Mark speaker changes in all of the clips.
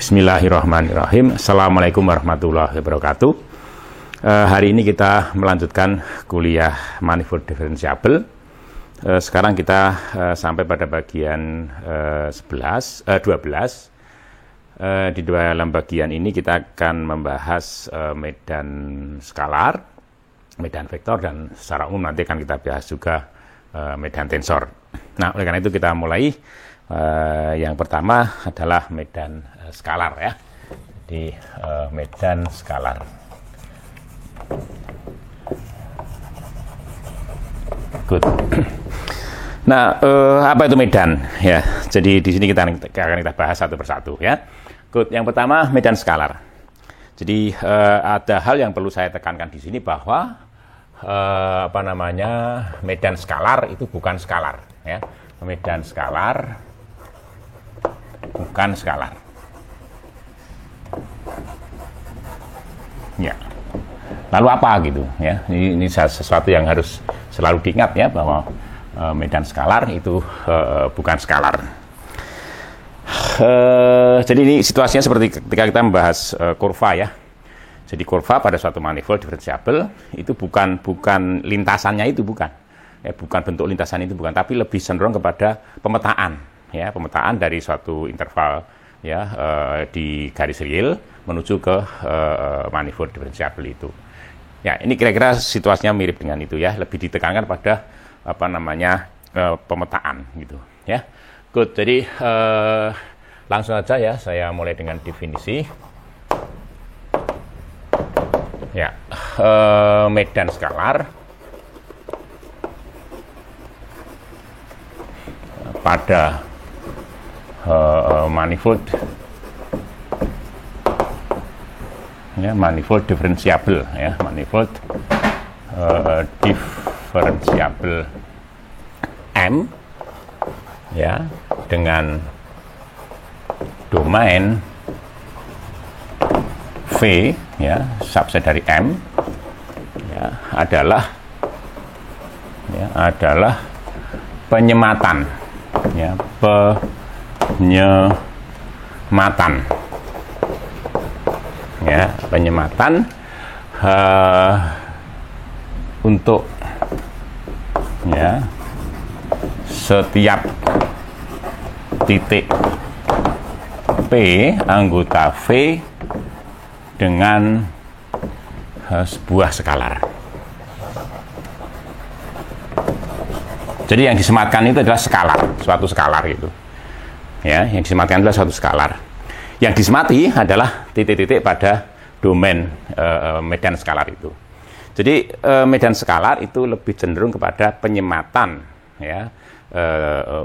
Speaker 1: Bismillahirrahmanirrahim. Assalamualaikum warahmatullahi wabarakatuh. Hari ini kita melanjutkan kuliah manifold diferensiabel. Sekarang kita sampai pada bagian 12. Di dalam bagian ini kita akan membahas medan skalar, medan vektor, dan secara umum nanti akan kita bahas juga medan tensor. Nah, oleh karena itu kita mulai. Yang pertama adalah medan skalar ya. Jadi medan skalar. Good. Nah, apa itu medan ya? Jadi di sini kita akan bahas satu persatu ya. Good. Yang pertama medan skalar. Jadi ada hal yang perlu saya tekankan di sini bahwa medan skalar itu bukan skalar ya. Medan skalar bukan skalar. Ya. Lalu apa gitu ya? Ini sesuatu yang harus selalu diingat ya, bahwa medan skalar itu bukan skalar. Jadi ini situasinya seperti ketika kita membahas kurva ya. Jadi kurva pada suatu manifold diferensiabel itu bukan lintasannya, itu bukan. Ya, bukan bentuk lintasan itu bukan, tapi lebih cenderung kepada pemetaan. Ya, pemetaan dari suatu interval ya di garis real menuju ke manifold diferensiabel itu. Ya, ini kira-kira situasinya mirip dengan itu ya, lebih ditekankan pada pemetaan gitu ya. Good. Jadi langsung aja ya, saya mulai dengan definisi. Ya, medan skalar pada manifold diferensiabel ya, manifold diferensiabel M ya, dengan domain V ya, subset dari M ya, adalah penyematan ya, penyematan untuk ya setiap titik P anggota V dengan sebuah skalar. Jadi yang disematkan itu adalah skalar, suatu skalar itu. Ya, yang disematkan adalah suatu skalar. Yang disemati adalah titik-titik pada domain medan skalar itu. Jadi medan skalar itu lebih cenderung kepada penyematan ya,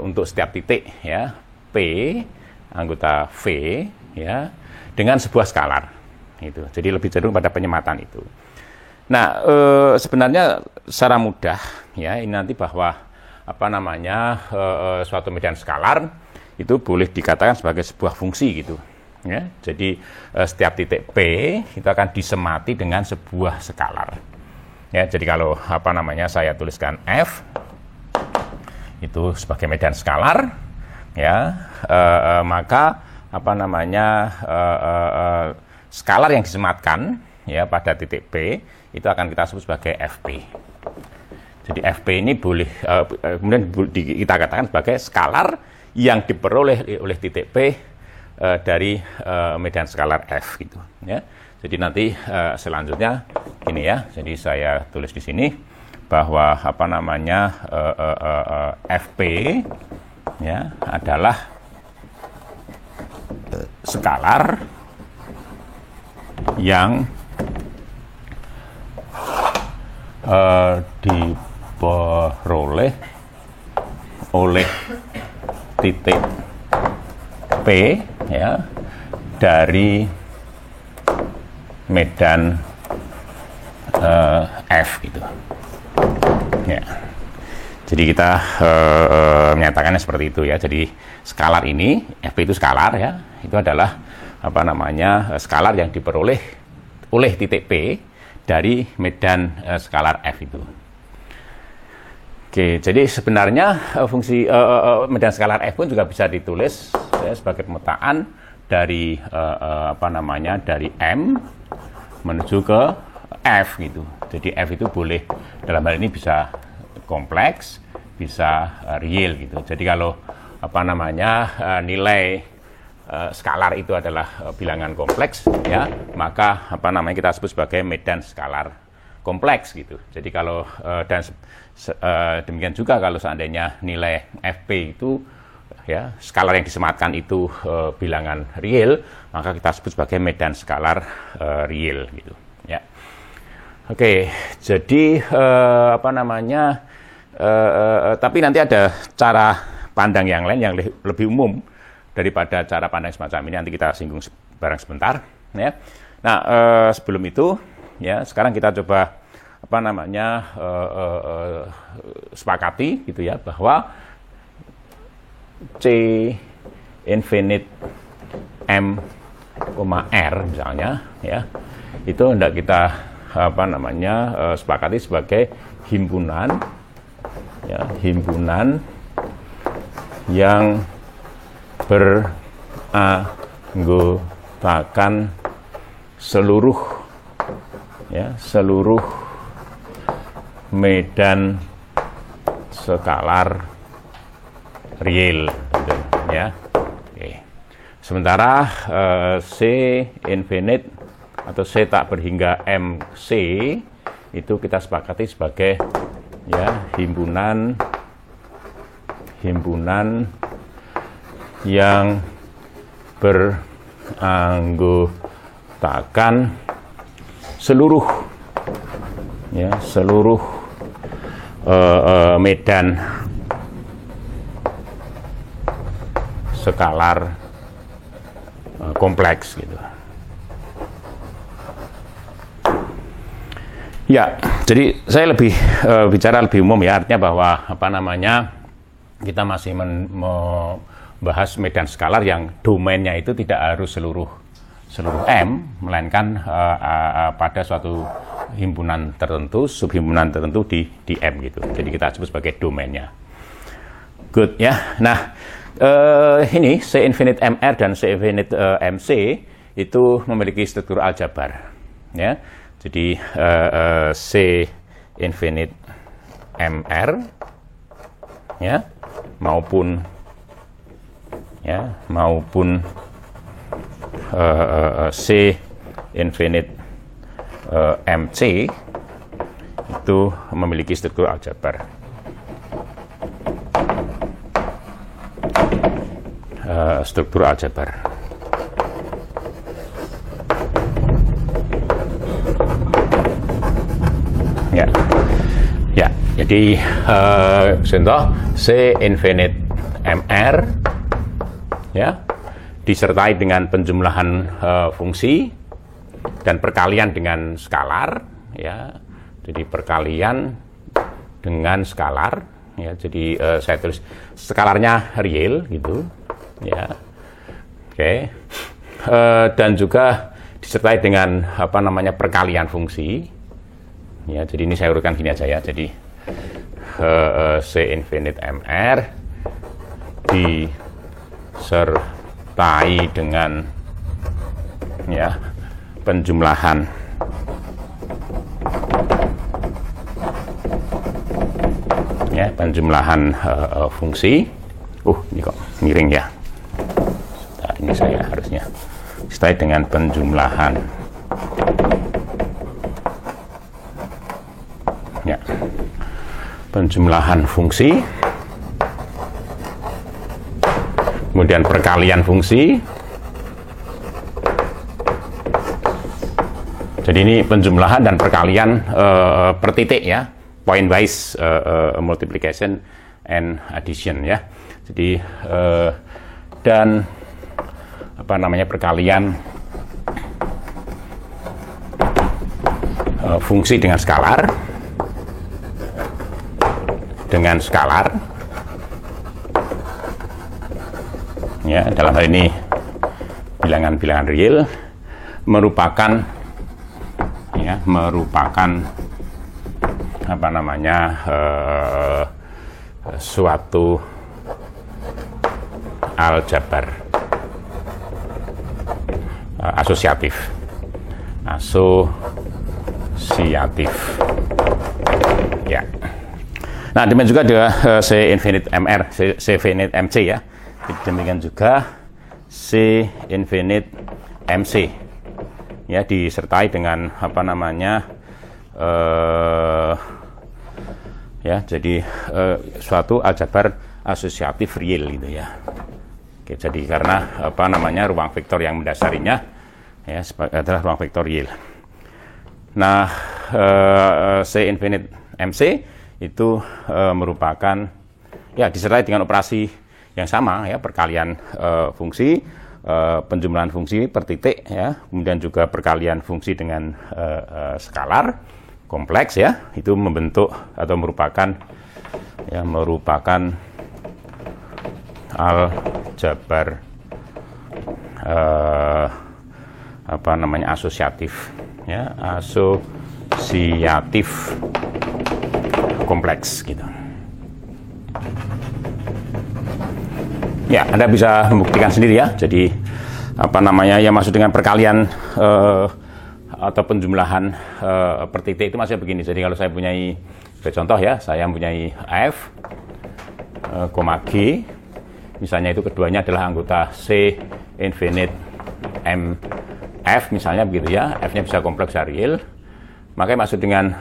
Speaker 1: untuk setiap titik ya, P anggota V ya, dengan sebuah skalar itu. Jadi lebih cenderung pada penyematan itu. Nah, sebenarnya secara mudah ya, ini nanti bahwa suatu medan skalar itu boleh dikatakan sebagai sebuah fungsi gitu ya. Jadi setiap titik P itu akan disemati dengan sebuah skalar ya. Jadi kalau saya tuliskan F itu sebagai medan skalar ya, maka skalar yang disematkan ya pada titik P itu akan kita sebut sebagai FP. Jadi FP ini boleh kemudian kita katakan sebagai skalar yang diperoleh oleh titik P dari medan skalar F gitu ya. Jadi nanti selanjutnya ini ya. Jadi saya tulis di sini bahwa FP ya adalah skalar yang diperoleh oleh titik P ya dari medan F gitu ya. Jadi kita menyatakannya seperti itu ya. Jadi skalar ini, FP itu skalar ya, itu adalah skalar yang diperoleh oleh titik P dari medan skalar F itu. Oke, jadi sebenarnya fungsi medan skalar F pun juga bisa ditulis ya, sebagai pemetaan dari dari M menuju ke F gitu. Jadi F itu boleh dalam hal ini bisa kompleks, bisa real gitu. Jadi kalau nilai skalar itu adalah bilangan kompleks, ya, maka kita sebut sebagai medan skalar kompleks gitu. Jadi kalau demikian juga kalau seandainya nilai Fp itu, ya, skalar yang disematkan itu bilangan real, maka kita sebut sebagai medan skalar real gitu, ya. Oke, jadi tapi nanti ada cara pandang yang lain yang lebih umum daripada cara pandang semacam ini, nanti kita singgung bareng sebentar, ya. Nah, sebelum itu, ya, sekarang kita coba sepakati gitu ya, bahwa C infinite M, R misalnya, ya, itu hendak kita sepakati sebagai himpunan, ya, himpunan yang beranggotakan seluruh, ya, seluruh medan skalaar real gitu, ya. Oke. Sementara C infinite atau C tak berhingga MC itu kita sepakati sebagai, ya, himpunan yang beranggotakan seluruh, ya, seluruh medan skalaar kompleks gitu. Ya, jadi saya lebih bicara lebih umum, ya, artinya bahwa kita masih membahas medan skalaar yang domainnya itu tidak harus seluruh M, melainkan pada suatu himpunan tertentu, subhimpunan tertentu di M gitu. Jadi kita sebut sebagai domainnya. Good, ya. Nah, ini C infinite MR dan C infinite MC itu memiliki struktur aljabar, ya. Jadi C infinite MR, ya, maupun C infinite MC itu memiliki struktur aljabar. Struktur aljabar. Ya, ya. Jadi contoh C infinite MR, ya, disertai dengan penjumlahan fungsi dan perkalian dengan skalar, ya. Jadi perkalian dengan skalar, ya. Jadi saya tulis skalarnya real gitu, ya. Oke. Dan juga disertai dengan perkalian fungsi, ya. Jadi ini saya urutkan gini aja, ya. Jadi C infinite MR disertai dengan, ya, penjumlahan fungsi. Ini kok miring, ya. Nah, ini saya harusnya disertai dengan penjumlahan, ya, penjumlahan fungsi, kemudian perkalian fungsi. Jadi ini penjumlahan dan perkalian per titik, ya, point wise multiplication and addition, ya. Jadi dan perkalian fungsi dengan skalar, ya, dalam hal ini bilangan-bilangan real merupakan, ya, suatu aljabar, asosiatif. Ya. Nah, demikian juga ada C infinite MR, C infinite MC ya. Demikian juga C infinite MC. Ya, disertai dengan apa namanya? Ya, jadi suatu aljabar asosiatif real gitu ya. Oke, jadi karena apa namanya ruang vektor yang mendasarinya ya adalah ruang vektor real. Nah, C infinite MC itu merupakan ya disertai dengan operasi yang sama ya, perkalian fungsi, penjumlahan fungsi per titik ya, kemudian juga perkalian fungsi dengan skalar kompleks ya, itu membentuk atau merupakan aljabar apa namanya asosiatif ya, asosiatif kompleks gitu. Ya, Anda bisa membuktikan sendiri ya. Jadi apa namanya yang maksud dengan perkalian atau penjumlahan per titik itu maksudnya begini. Jadi kalau saya punyai contoh ya, saya mempunyai F, G, misalnya itu keduanya adalah anggota C infinite M F misalnya begitu ya, F-nya bisa kompleks bisa real, maka maksud dengan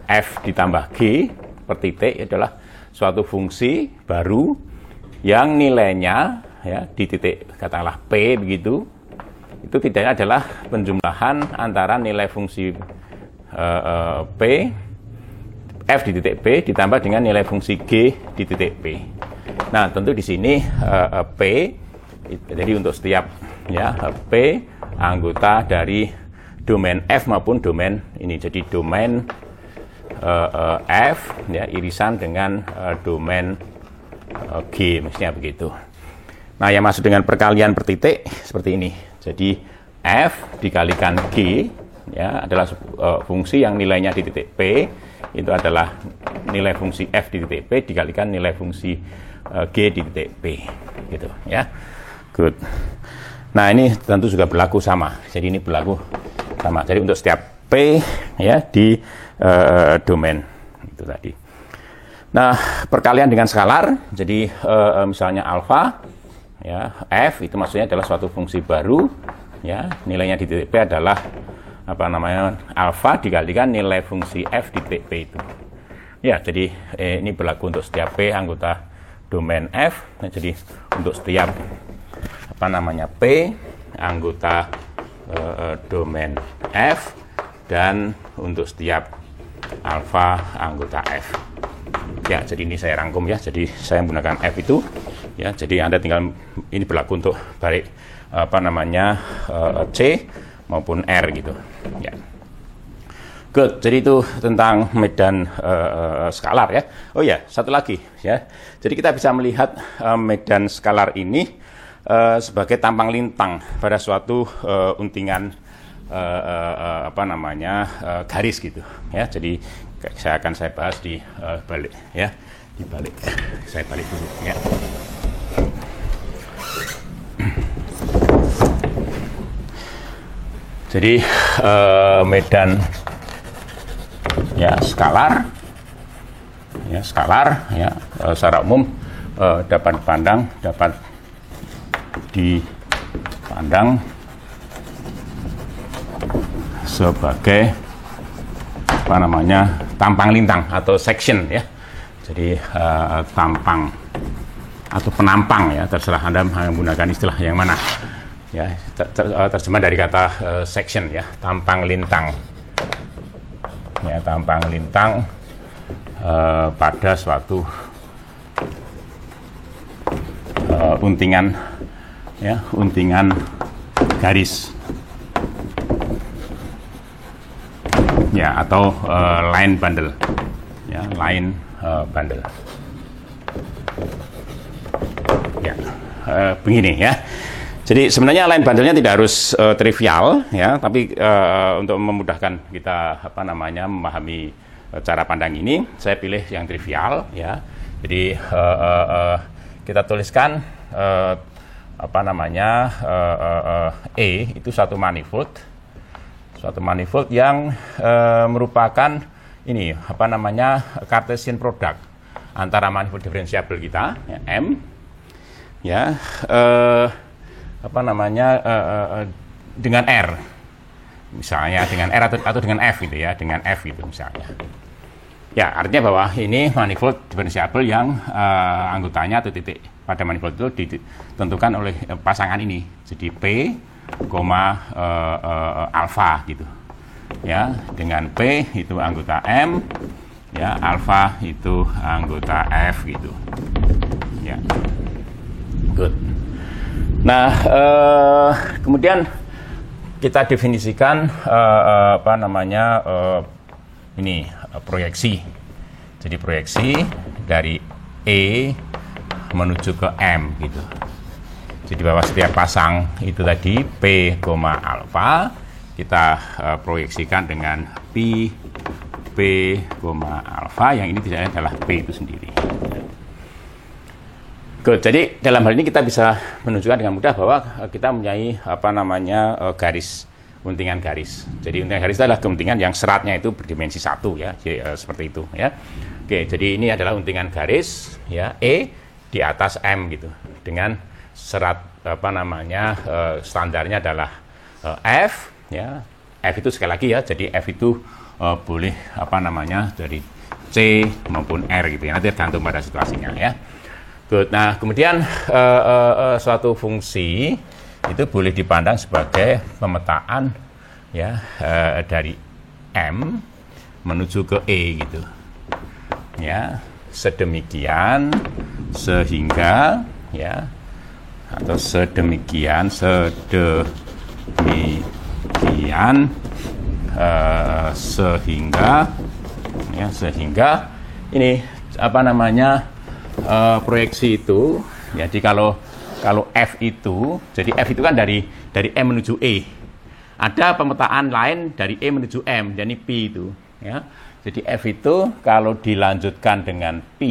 Speaker 1: F ditambah G per titik adalah suatu fungsi baru yang nilainya ya di titik katakanlah P begitu, itu tidaknya adalah penjumlahan antara nilai fungsi P F di titik P ditambah dengan nilai fungsi G di titik P. Nah, tentu di sini P, jadi untuk setiap ya P anggota dari domain F maupun domain ini. Jadi domain F ya irisan dengan domain G, mestinya begitu. Nah, yang maksud dengan perkalian per titik seperti ini. Jadi F dikalikan G ya adalah fungsi yang nilainya di titik P itu adalah nilai fungsi F di titik P dikalikan nilai fungsi G di titik P gitu ya. Good. Nah, ini tentu juga berlaku sama. Jadi ini berlaku sama. Jadi untuk setiap P ya di domain itu tadi. Nah, perkalian dengan skalar. Jadi misalnya alfa ya, F itu maksudnya adalah suatu fungsi baru ya, nilainya di titik P adalah apa namanya alfa dikalikan nilai fungsi F di titik P itu. Ya, jadi ini berlaku untuk setiap P anggota domain F. Nah, jadi untuk setiap apa namanya P anggota domain F dan untuk setiap alfa anggota F. Ya, jadi ini saya rangkum ya. Jadi saya menggunakan F itu ya. Jadi Anda tinggal ini berlaku untuk baik apa namanya C maupun R gitu. Ya. Good, jadi itu tentang medan skalar ya. Oh ya, satu lagi ya. Jadi kita bisa melihat medan skalar ini sebagai tampang lintang pada suatu untingan apa namanya garis gitu ya. Jadi saya bahas di balik ya, di balik. Saya balik dulu ya. Jadi medan ya skalar ya secara umum dapat dipandang sebagai apa namanya tampang lintang atau section ya. Jadi tampang atau penampang ya, terserah Anda menggunakan istilah yang mana ya. Terjemah dari kata section ya, tampang lintang ya, tampang lintang pada suatu untingan ya, untingan garis ya, atau line bundle ya, line bundle ya. Begini ya. Jadi sebenarnya line bundle-nya tidak harus trivial ya, tapi untuk memudahkan kita apa namanya memahami cara pandang ini, saya pilih yang trivial ya. Jadi kita tuliskan apa namanya E itu suatu manifold yang merupakan ini apa namanya Cartesian product antara manifold diferensiabel kita ya, M ya apa namanya dengan R misalnya dengan R atau dengan F gitu ya, dengan F gitu misalnya. Ya, artinya bahwa ini manifold diferensiabel yang anggotanya atau titik pada manifold itu ditentukan oleh pasangan ini. Jadi P, alfa gitu. Ya, dengan P itu anggota M, ya, alfa itu anggota F gitu. Ya. Good. Nah, kemudian kita definisikan apa namanya ini proyeksi. Jadi proyeksi dari E menuju ke M gitu. Jadi bahwa setiap pasang itu tadi P, alfa kita proyeksikan dengan P, alfa yang ini tidak adalah P itu sendiri. Good. Jadi dalam hal ini kita bisa menunjukkan dengan mudah bahwa kita mempunyai apa namanya garis, untingan garis. Jadi untingan garis itu adalah keuntingan yang seratnya itu berdimensi 1 ya, seperti itu ya. Oke, jadi ini adalah untingan garis ya E di atas M gitu. Dengan serat apa namanya standarnya adalah F ya. F itu sekali lagi ya. Jadi F itu boleh apa namanya dari C maupun R gitu ya. Nanti tergantung pada situasinya ya. Good. Nah, kemudian suatu fungsi itu boleh dipandang sebagai pemetaan ya dari M menuju ke E gitu. Ya, sedemikian sehingga ya atau sedemikian sehingga ini apa namanya proyeksi itu, jadi kalau F itu, jadi F itu kan dari M menuju E. Ada pemetaan lain dari E menuju M, jadi P itu. Ya. Jadi F itu kalau dilanjutkan dengan P,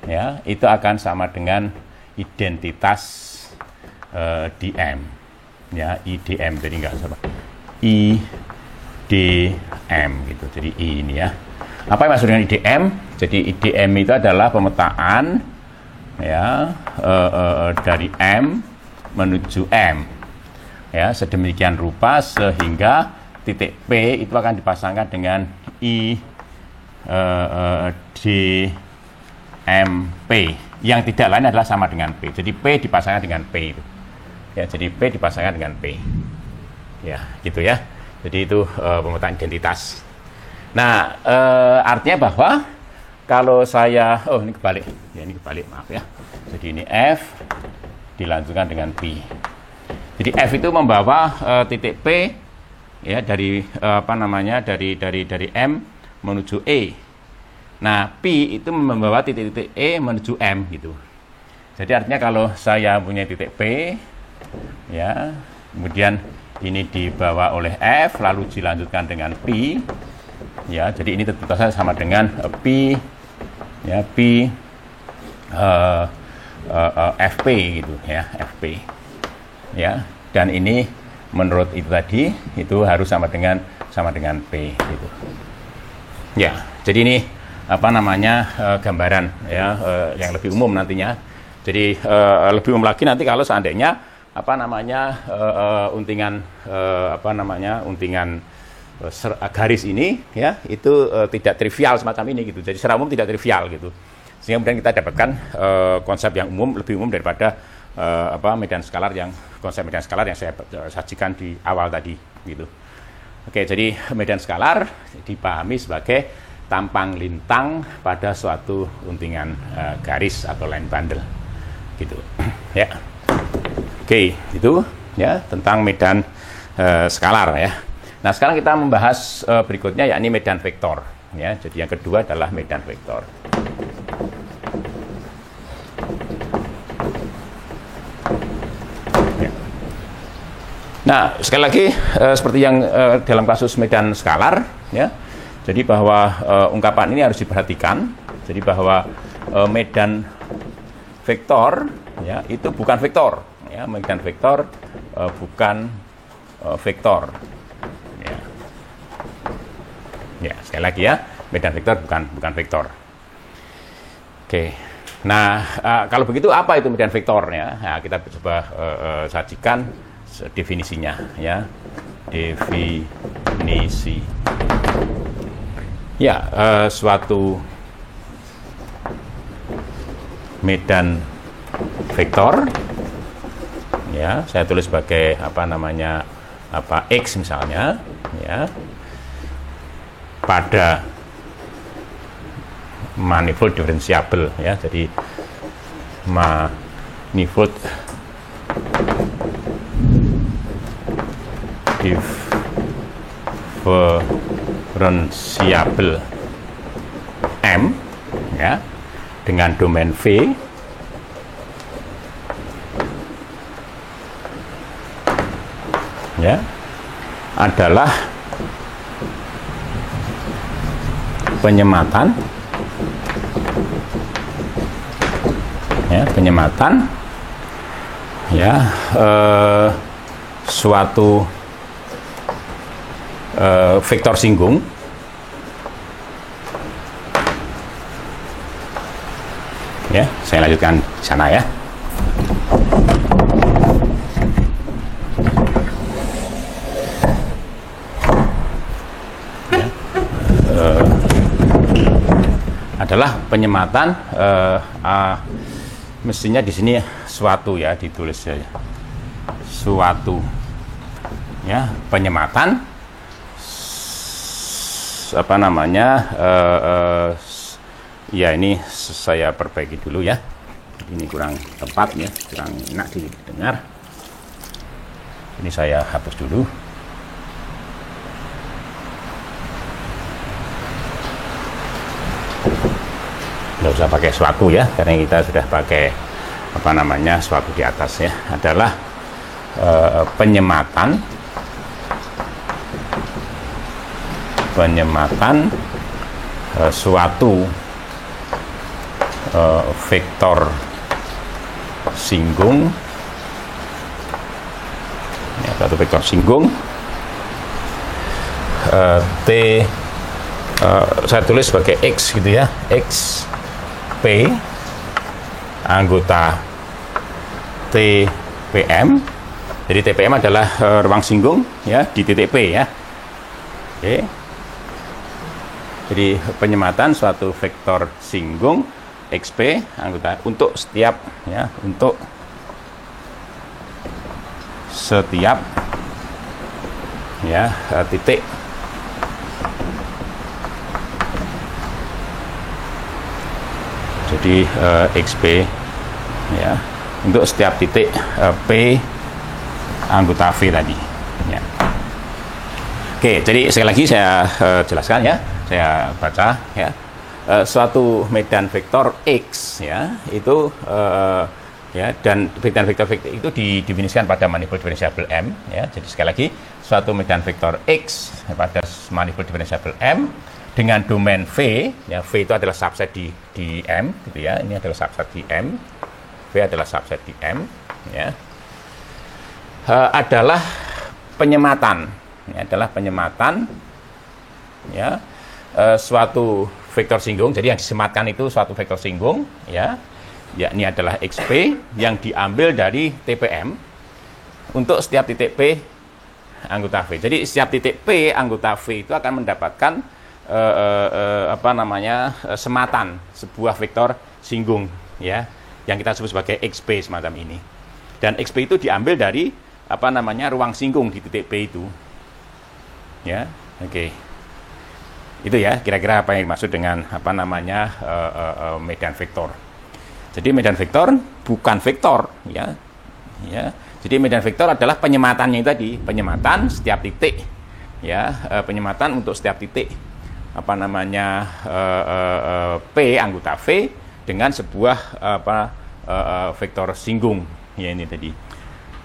Speaker 1: ya itu akan sama dengan identitas dm, ya IDM. Jadi nggak salah IDM gitu. Jadi I ini ya. Apa yang maksud dengan IDM? Jadi IDM itu adalah pemetaan ya dari M menuju M ya sedemikian rupa sehingga titik P itu akan dipasangkan dengan DMP yang tidak lain adalah sama dengan P. Jadi P dipasangkan dengan P itu ya, jadi P dipasangkan dengan P ya gitu ya. Jadi itu pemetaan identitas. Nah, artinya bahwa kalau saya, ini kebalik, ya ini kebalik, maaf ya. Jadi ini F dilanjutkan dengan P. Jadi F itu membawa titik P, ya dari apa namanya dari M menuju E. Nah, P itu membawa titik-titik E menuju M gitu. Jadi artinya kalau saya punya titik P, ya, kemudian ini dibawa oleh F, lalu dilanjutkan dengan P. Ya, jadi ini tentu saja sama dengan P, ya P FP gitu ya, FP, ya. Dan ini menurut itu tadi itu harus sama dengan P gitu. Ya, jadi ini apa namanya gambaran ya yang lebih umum nantinya. Jadi lebih umum lagi nanti kalau seandainya apa namanya untingan garis ini ya itu tidak trivial semacam ini gitu. Jadi secara umum tidak trivial gitu. Sehingga kemudian kita dapatkan konsep yang umum, lebih umum daripada medan skalar konsep medan skalar yang saya sajikan di awal tadi gitu. Oke, jadi medan skalar dipahami sebagai tampang lintang pada suatu untingan garis atau line bundle gitu. Ya. Oke, itu ya tentang medan skalar ya. Nah, sekarang kita membahas berikutnya yakni medan vektor ya. Jadi yang kedua adalah medan vektor. Ya. Nah, sekali lagi seperti yang dalam kasus medan skalar ya. Jadi bahwa ungkapan ini harus diperhatikan. Jadi bahwa medan vektor ya itu bukan vektor, ya medan vektor bukan vektor, ya. Ya sekali lagi ya, medan vektor bukan vektor. Oke, nah kalau begitu apa itu medan vektor ya? Nah, kita coba sajikan definisinya ya, definisi. Ya, suatu medan vektor, ya saya tulis sebagai x misalnya, ya pada manifold diferensiabel, ya jadi manifold diferensiabel M, ya dengan domain V ya adalah penyematan suatu vektor singgung ya. Saya lanjutkan di sana ya. Adalah penyematan mestinya di sini suatu ya, ditulis ya suatu ya penyematan ya ini saya perbaiki dulu ya, ini kurang tepat ya, kurang enak didengar, ini saya hapus dulu. Nggak usah pakai suatu ya, karena kita sudah pakai suatu di atas ya, adalah penyematan suatu vektor singgung ya, suatu vektor singgung saya tulis sebagai X gitu ya, X P anggota TPM. Jadi TPM adalah ruang singgung ya di titik P ya. Oke. Jadi penyematan suatu vektor singgung XP anggota untuk setiap ya titik jadi XP ya untuk setiap titik P anggota V tadi ya. Oke, jadi sekali lagi saya jelaskan ya, saya baca ya, suatu medan vektor X ya itu ya, dan medan vektor itu didefinisikan pada manifold diferensiabel M ya. Jadi sekali lagi suatu medan vektor X pada manifold diferensiabel M dengan domain V ya, V itu adalah subset di M gitu ya, ini adalah subset di M, V adalah subset di M ya, adalah penyematan ya, suatu vektor singgung. Jadi yang disematkan itu suatu vektor singgung ya, yakni adalah XP yang diambil dari TPM untuk setiap titik P anggota V. Jadi setiap titik P anggota V itu akan mendapatkan sematan sebuah vektor singgung ya, yang kita sebut sebagai XP semacam ini. Dan XP itu diambil dari ruang singgung di titik P itu. Ya, oke. Itu ya kira-kira apa yang dimaksud dengan medan vektor. Jadi medan vektor bukan vektor ya. Ya. Jadi medan vektor adalah penyematannya tadi, penyematan setiap titik ya, penyematan untuk setiap titik P anggota V dengan sebuah vektor singgung ya, ini tadi.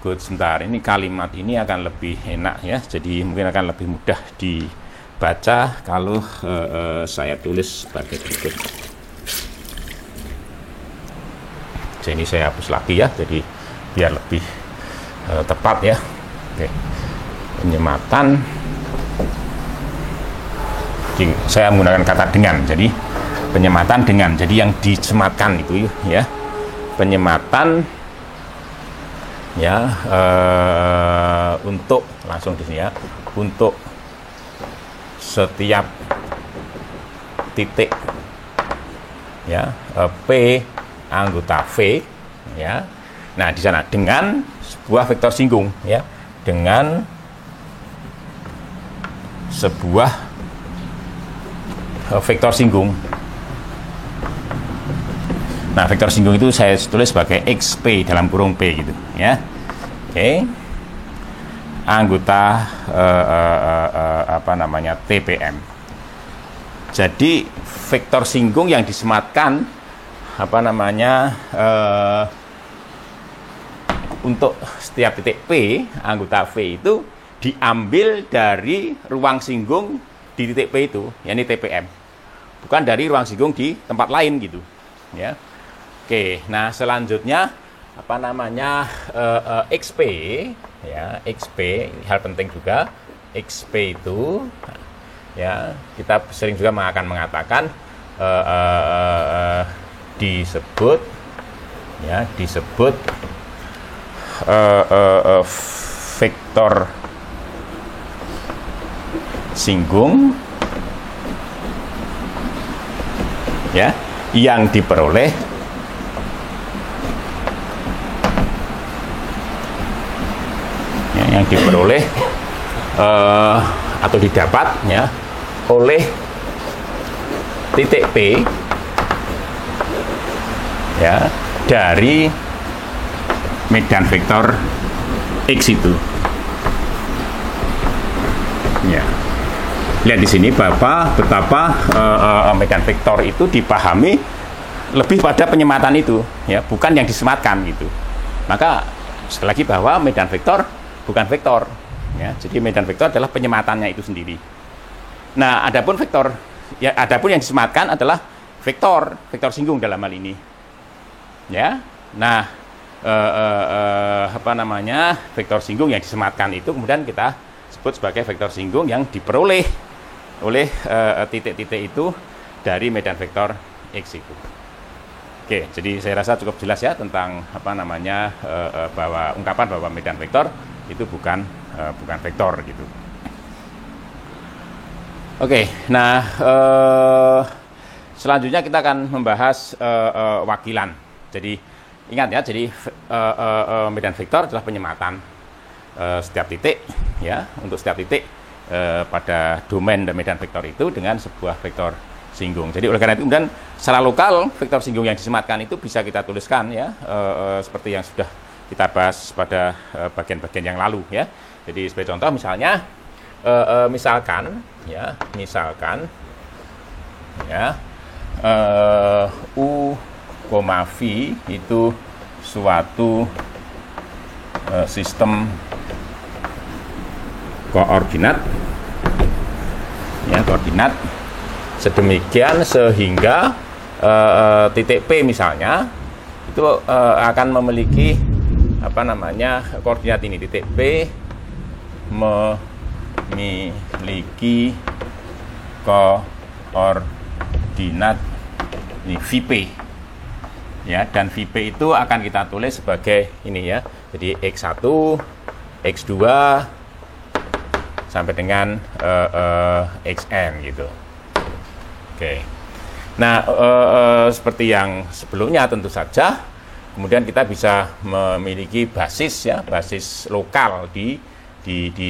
Speaker 1: Good, sebentar, ini kalimat ini akan lebih enak ya, jadi mungkin akan lebih mudah dibaca kalau saya tulis sebagai berikut. Jadi ini saya hapus lagi ya, jadi biar lebih tepat ya. Oke. Penyematan, jadi saya menggunakan kata dengan, jadi penyematan dengan, jadi yang disematkan itu ya, penyematan ya, untuk langsung di sini ya, untuk setiap titik ya, P anggota V ya. Nah, di sana dengan sebuah vektor singgung ya, dengan sebuah vektor singgung. Nah, vektor singgung itu saya tulis sebagai XP dalam kurung P gitu ya. Oke. Anggota apa namanya, TPM. Jadi vektor singgung yang disematkan apa namanya, untuk setiap titik P anggota V itu diambil dari ruang singgung di titik P itu, yakni TPM, bukan dari ruang singgung di tempat lain gitu ya. Oke, nah selanjutnya apa namanya, XP ya, XP hal penting juga. XP itu ya, kita sering juga akan mengatakan disebut ya, disebut vektor singgung ya, yang diperoleh ya, yang diperoleh atau didapat ya oleh titik P ya dari medan vektor X itu ya. Lihat di sini Bapak betapa medan vektor itu dipahami lebih pada penyematan itu ya, bukan yang disematkan gitu. Maka sekali lagi bahwa medan vektor bukan vektor ya, jadi medan vektor adalah penyematannya itu sendiri. Nah, adapun vektor ya, adapun yang disematkan adalah vektor singgung dalam hal ini ya. Nah, apa namanya, vektor singgung yang disematkan itu kemudian kita sebut sebagai vektor singgung yang diperoleh oleh titik-titik itu dari medan vektor X itu. Oke, jadi saya rasa cukup jelas ya tentang apa namanya, bahwa ungkapan bahwa medan vektor itu bukan vektor gitu. Oke, nah selanjutnya kita akan membahas wakilan. Jadi ingat ya, jadi medan vektor adalah penyematan setiap titik ya, untuk setiap titik pada domain dan medan vektor itu dengan sebuah vektor singgung. Jadi oleh karena itu kemudian secara lokal vektor singgung yang disematkan itu bisa kita tuliskan ya, seperti yang sudah kita bahas pada bagian-bagian yang lalu ya. Jadi sebagai contoh misalnya misalkan U, V itu suatu sistem koordinat ya, koordinat sedemikian sehingga titik P misalnya itu akan memiliki apa namanya, koordinat ini, titik P memiliki koordinat ini VP ya, dan VP itu akan kita tulis sebagai ini ya, jadi X1, X2 sampai dengan XN gitu. Oke. Nah, seperti yang sebelumnya tentu saja kemudian kita bisa memiliki basis ya, basis lokal di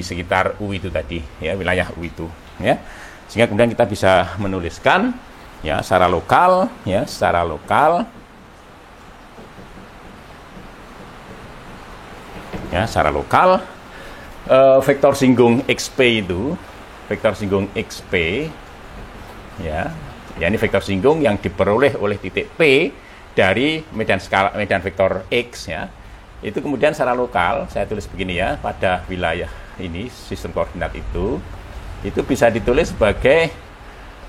Speaker 1: sekitar U itu tadi ya, wilayah U itu ya. Sehingga kemudian kita bisa menuliskan ya secara lokal ya, secara lokal ya, secara lokal vektor singgung XP itu, vektor singgung XP ya, ini vektor singgung yang diperoleh oleh titik P dari medan vektor X ya, itu kemudian secara lokal saya tulis begini ya, pada wilayah ini sistem koordinat itu bisa ditulis sebagai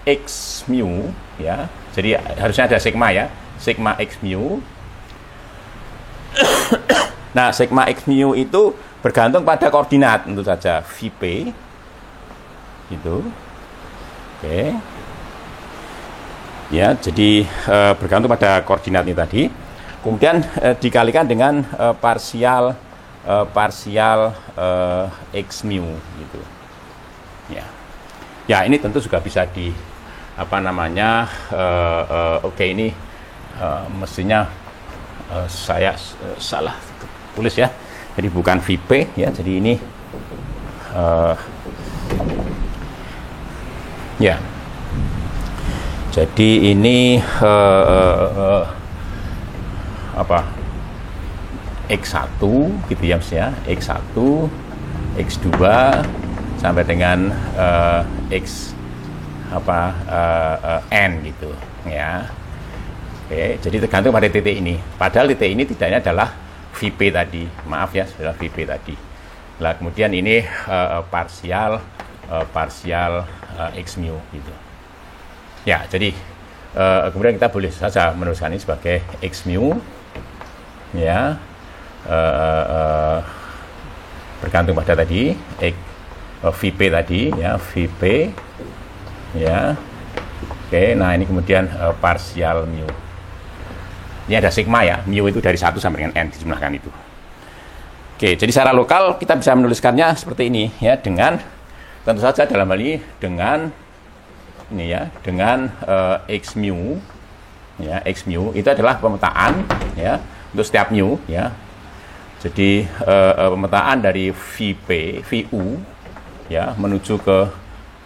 Speaker 1: X mu ya, jadi harusnya ada sigma ya, sigma X mu Nah, sigma x mu itu bergantung pada koordinat tentu saja Vp itu. Oke. Ya, jadi bergantung pada koordinat ini tadi. Kemudian dikalikan dengan parsial x mu gitu. Ya. Ya, ini tentu juga bisa di oke, ini mestinya saya salah tulis ya. Jadi bukan Vp ya. Jadi ini ya. Jadi ini X1 gitu ya, maksudnya X1, X2 sampai dengan N gitu ya. Oke, jadi tergantung pada titik ini. Padahal titik ini tidaknya adalah Vp tadi. Maaf ya, adalah Vp tadi. Nah, kemudian ini parsial x mu gitu. Ya, jadi kemudian kita boleh saja menuliskan ini sebagai x mu ya, bergantung pada tadi Vp tadi ya, Vp ya. Oke, nah ini kemudian parsial mu. Ini ada sigma ya, mu itu dari 1 sampai dengan n dijumlahkan itu. Oke, jadi secara lokal kita bisa menuliskannya seperti ini ya, dengan tentu saja dalam hal ini dengan ini ya, dengan x mu ya, x mu itu adalah pemetaan ya untuk setiap mu ya. Jadi pemetaan dari Vu ya menuju ke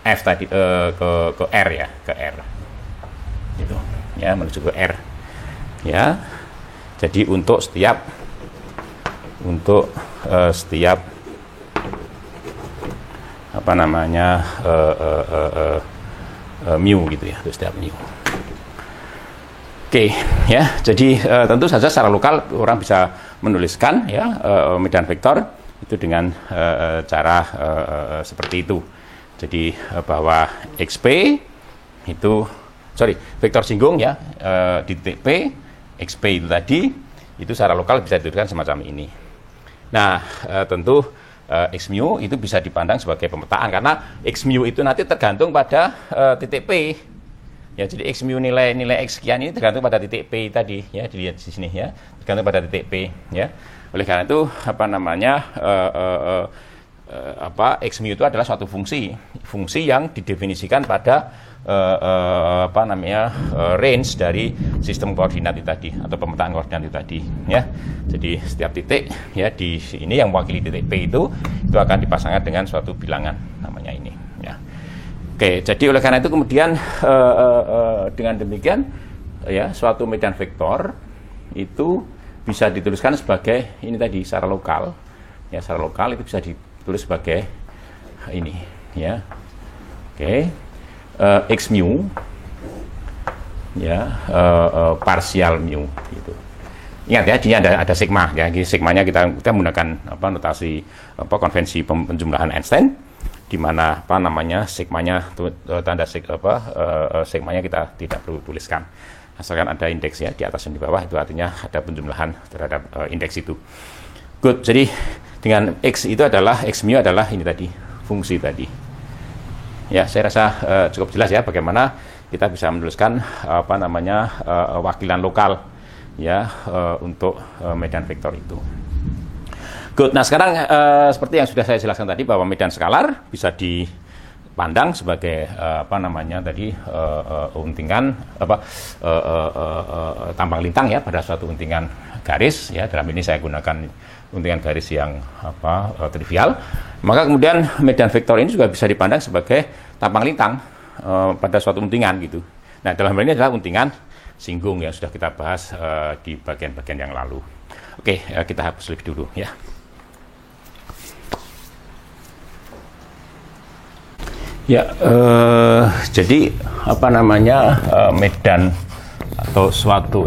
Speaker 1: F tadi, ke R ya, ke R gitu ya, menuju ke R ya. Jadi untuk setiap mu gitu ya, untuk setiap mu. Oke ya, jadi tentu saja secara lokal orang bisa menuliskan ya medan vektor itu dengan cara seperti itu. Jadi bahwa xp itu vektor singgung ya di titik P, xp itu tadi itu secara lokal bisa dituliskan semacam ini. Nah, tentu x mu itu bisa dipandang sebagai pemetaan karena x mu itu nanti tergantung pada titik P. Ya, jadi x mu nilai x sekian ini tergantung pada titik P tadi ya, dilihat di sini ya, tergantung pada titik P ya. Oleh karena itu x mu itu adalah suatu fungsi yang didefinisikan pada range dari sistem koordinat itu tadi atau pemetaan koordinat itu tadi ya. Jadi setiap titik ya di sini yang mewakili titik P itu akan dipasangkan dengan suatu bilangan namanya ini ya. Oke, jadi oleh karena itu kemudian dengan demikian ya suatu medan vektor itu bisa dituliskan sebagai ini tadi secara lokal ya, secara lokal itu bisa ditulis sebagai ini ya. Oke, x mu ya, parsial mu gitu. Ingat ya, di sini ada sigma ya. Sigmanya kita menggunakan notasi konvensi penjumlahan Einstein, di mana sigmanya tanda sigmanya kita tidak perlu tuliskan asalkan ada indeks ya di atas dan di bawah, itu artinya ada penjumlahan terhadap indeks itu. Good. Jadi dengan x itu adalah x mu adalah ini tadi fungsi tadi ya. Saya rasa cukup jelas ya bagaimana kita bisa menuliskan wakilan lokal ya untuk medan vektor itu. Good. Nah, sekarang seperti yang sudah saya jelaskan tadi bahwa medan skalar bisa dipandang sebagai untingan tambang lintang ya pada suatu untingan garis ya. Dalam ini saya gunakan untingan garis yang trivial. Maka kemudian medan vektor ini juga bisa dipandang sebagai tambang lintang pada suatu untingan gitu. Nah, dalam hal ini adalah untingan singgung yang sudah kita bahas di bagian-bagian yang lalu. Oke, kita hapus lebih dulu ya. Ya, jadi medan atau suatu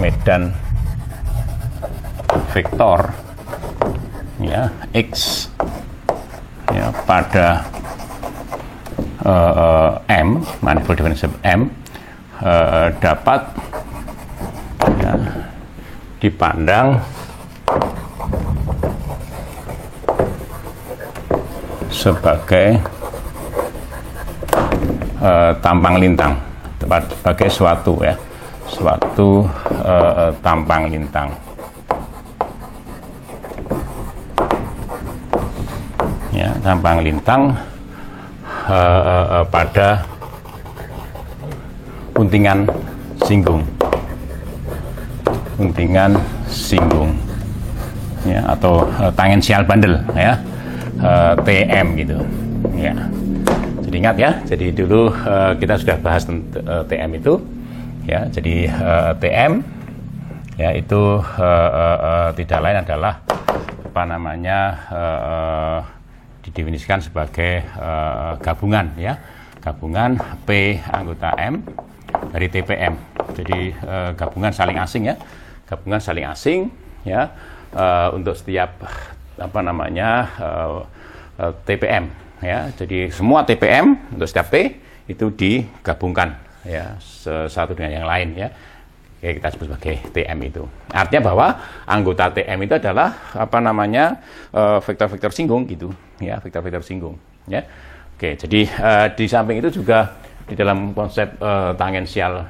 Speaker 1: medan vektor ya x ya pada M, manifold differentiable M dapat ya, dipandang sebagai tampang lintang, sebagai suatu tampang lintang. Ya, tampang lintang pada untingan singgung, ya, atau tangensial bundle, ya, TM gitu, ya. Jadi ingat ya, jadi dulu kita sudah bahas TM itu, ya. Jadi TM, ya, itu tidak lain adalah apa namanya, didefinisikan sebagai gabungan, ya, gabungan P anggota M dari TPM. Jadi gabungan saling asing, ya, gabungan saling asing, ya, untuk setiap apa namanya TPM, ya. Jadi semua TPM untuk setiap P itu digabungkan, ya, satu dengan yang lain, ya. Kita sebut sebagai TM itu. Artinya bahwa anggota TM itu adalah apa namanya vektor-vektor singgung gitu, ya, vektor-vektor singgung, ya. Oke, jadi di samping itu juga di dalam konsep tangensial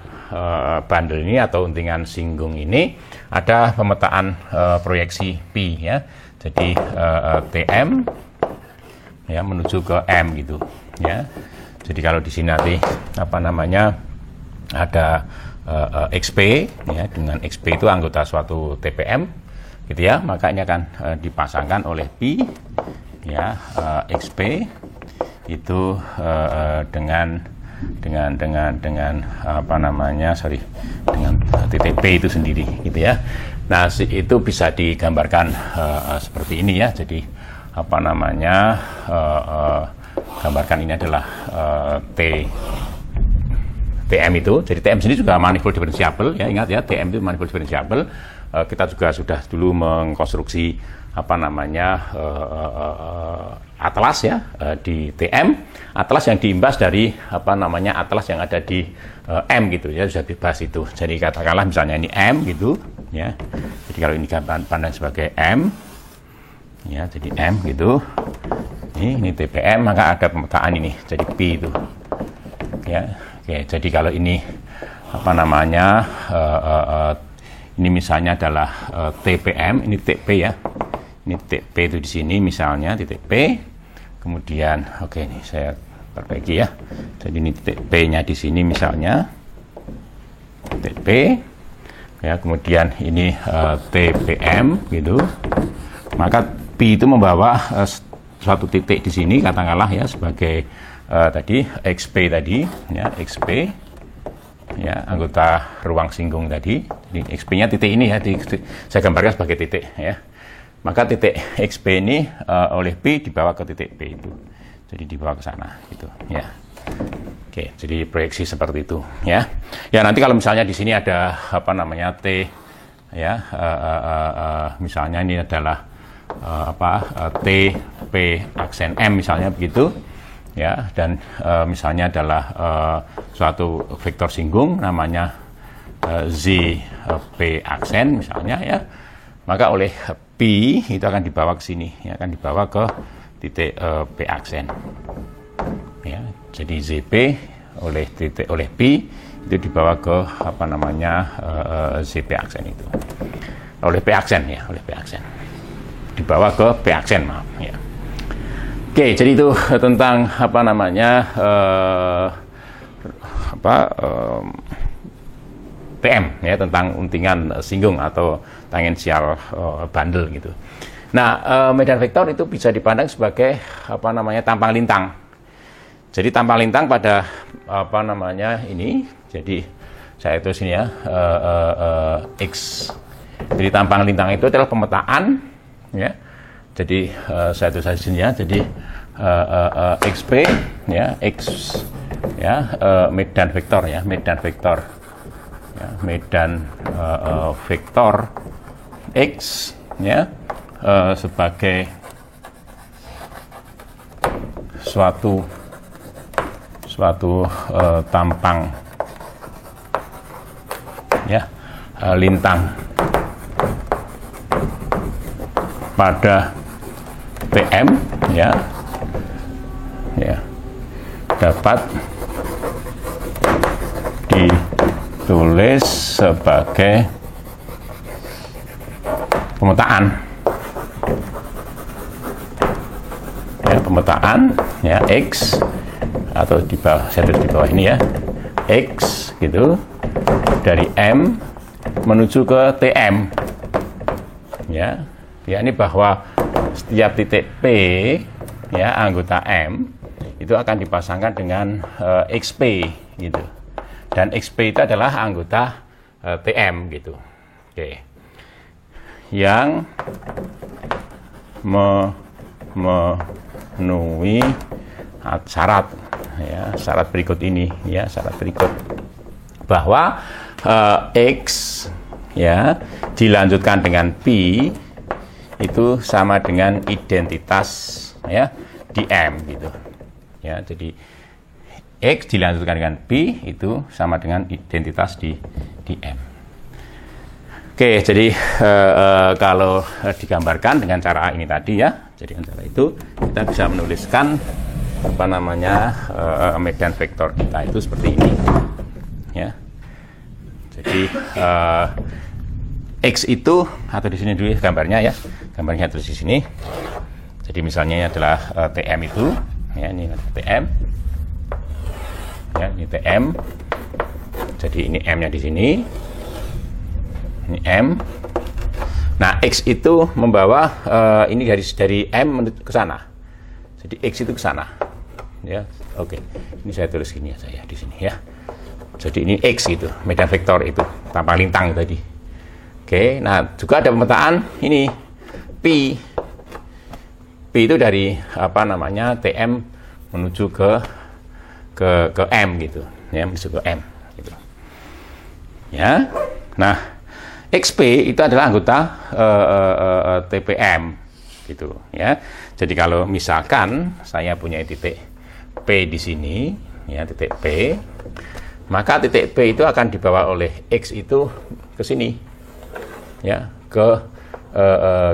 Speaker 1: bundle ini atau untingan singgung ini ada pemetaan proyeksi P, ya. Jadi TM, ya, menuju ke M gitu, ya. Jadi kalau di sini nanti apa namanya ada XP, ya, dengan XP itu anggota suatu TPM gitu, ya, maka ini akan dipasangkan oleh P, ya, XP itu dengan apa namanya dengan titik P itu sendiri gitu, ya. Nah, itu bisa digambarkan seperti ini, ya. Jadi apa namanya gambarkan ini adalah TM itu. Jadi TM sendiri juga manifold differentiable, ya, ingat, ya, TM itu manifold differentiable. Kita juga sudah dulu mengkonstruksi apa namanya atlas, ya, di TM, atlas yang diimbas dari apa namanya atlas yang ada di M gitu, ya, sudah dibahas itu. Jadi katakanlah misalnya ini M gitu, ya. Jadi kalau ini pandang sebagai M, ya, jadi M gitu. Ini TPM, maka ada pemetaan ini jadi P itu, ya. Oke, jadi kalau ini apa namanya ini misalnya adalah TPM, ini titik P, ya. Ini titik P itu di sini misalnya titik P. Kemudian oke, ini saya perbaiki, ya. Jadi ini titik P-nya di sini misalnya titik P. Ya, kemudian ini TPM gitu. Maka P itu membawa suatu titik di sini katakanlah, ya, sebagai tadi XP tadi, ya, XP, ya, anggota ruang singgung tadi. Jadi XP-nya titik ini, ya, saya gambarkan sebagai titik, ya. Maka titik XP ini oleh P dibawa ke titik P itu. Jadi dibawa ke sana gitu, ya. Oke, jadi proyeksi seperti itu, ya. Ya, nanti kalau misalnya di sini ada apa namanya T, ya, misalnya ini adalah T P aksen M misalnya begitu, ya, dan misalnya adalah suatu vektor singgung namanya Z P aksen misalnya, ya, maka oleh P itu akan dibawa ke sini, ya, akan dibawa ke titik P aksen, ya. Jadi ZP oleh P itu dibawa ke apa namanya ZP aksen itu oleh P aksen, ya, oleh P aksen dibawa ke P aksen, maaf, ya. Oke, jadi itu tentang apa namanya TM, ya, tentang untingan singgung atau tangensial bundle gitu. Nah, medan vektor itu bisa dipandang sebagai apa namanya tampang lintang. Jadi tampang lintang pada apa namanya ini, jadi saya tulis ini, ya, X. Jadi tampang lintang itu adalah pemetaan, ya. Jadi saya tulis di sini, ya. Jadi XP, ya, X, ya, medan vektor, ya, medan vektor, ya, medan vektor X, ya, sebagai suatu tampang, ya, lintang, pada TM ya dapat ditulis sebagai pemetaan X, atau di bawah, saya tulis di bawah ini ya, X gitu, dari M menuju ke TM ya, yakni bahwa setiap titik P ya anggota M itu akan dipasangkan dengan XP gitu, dan XP itu adalah anggota TM gitu. Oke. Yang memenuhi syarat ya, syarat berikut ini ya, syarat berikut bahwa X ya dilanjutkan dengan P itu sama dengan identitas ya di M gitu ya. Jadi X dilanjutkan dengan P itu sama dengan identitas di M. Oke, jadi kalau digambarkan dengan cara ini tadi ya, jadi dengan cara itu kita bisa menuliskan apa namanya medan vektor kita itu seperti ini ya. Jadi X itu, atau di sini dulu gambarnya ya, gambarnya terus di sini. Jadi misalnya ini adalah TM itu ya, ini TM ya, ini TM. Jadi ini M-nya di sini, ini M. Nah, X itu membawa ini dari M menuju ke sana. Jadi X itu ke sana ya. Oke, ini saya tulis gini aja ya di sini ya. Jadi ini X gitu, medan vektor itu tanpa lintang tadi. Oke, nah juga ada pemetaan ini P. P itu dari apa namanya TM menuju ke M gitu ya, menuju ke M gitu ya. Nah, XP itu adalah anggota TPM gitu ya. Jadi kalau misalkan saya punya titik P di sini ya, titik P, maka titik P itu akan dibawa oleh X itu ke sini ya, ke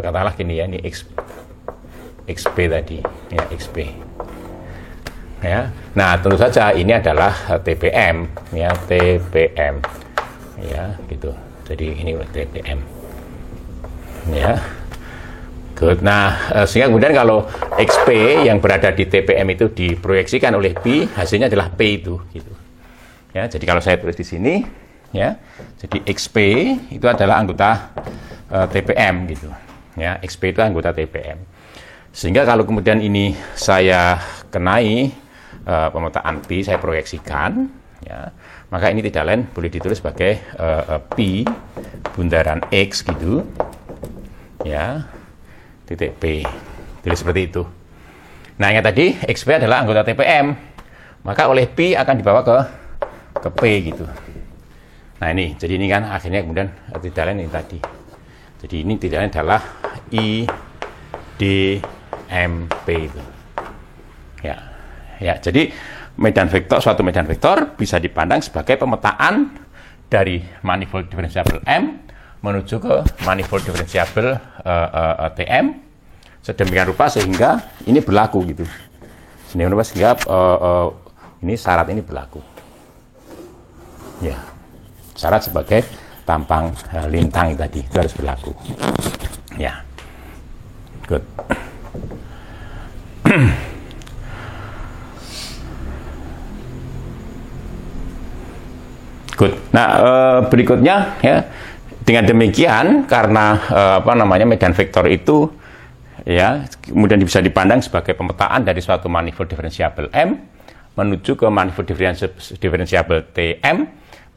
Speaker 1: katakanlah gini ya, ini XP tadi ya, XP ya. Nah, tentu saja ini adalah TPM ya, TPM ya gitu. Jadi ini TPM ya. Good. Nah, sehingga kemudian kalau XP yang berada di TPM itu diproyeksikan oleh P, hasilnya adalah P itu gitu ya. Jadi kalau saya tulis di sini ya, jadi XP itu adalah anggota TPM gitu ya. XP itu anggota TPM. Sehingga kalau kemudian ini saya kenai pemetaan P, saya proyeksikan ya, maka ini tidak lain boleh ditulis sebagai P bundaran X gitu ya, titik P, tulis seperti itu. Nah, yang tadi XP adalah anggota TPM, maka oleh P akan dibawa ke P gitu. Nah, ini, jadi ini kan akhirnya kemudian tidak lain ini tadi. Jadi ini tidak lain adalah I D M P itu. Ya, jadi medan vektor, suatu medan vektor bisa dipandang sebagai pemetaan dari manifold diferensiabel M menuju ke manifold diferensiabel TM sedemikian rupa sehingga ini berlaku gitu. Sedemikian rupa sehingga ini syarat ini berlaku. Ya. Syarat sebagai tampang lintang tadi itu harus berlaku. Ya. Good. Good. Nah, berikutnya ya, dengan demikian karena apa namanya medan vektor itu ya kemudian bisa dipandang sebagai pemetaan dari suatu manifold diferensiabel M menuju ke manifold diferensiabel TM,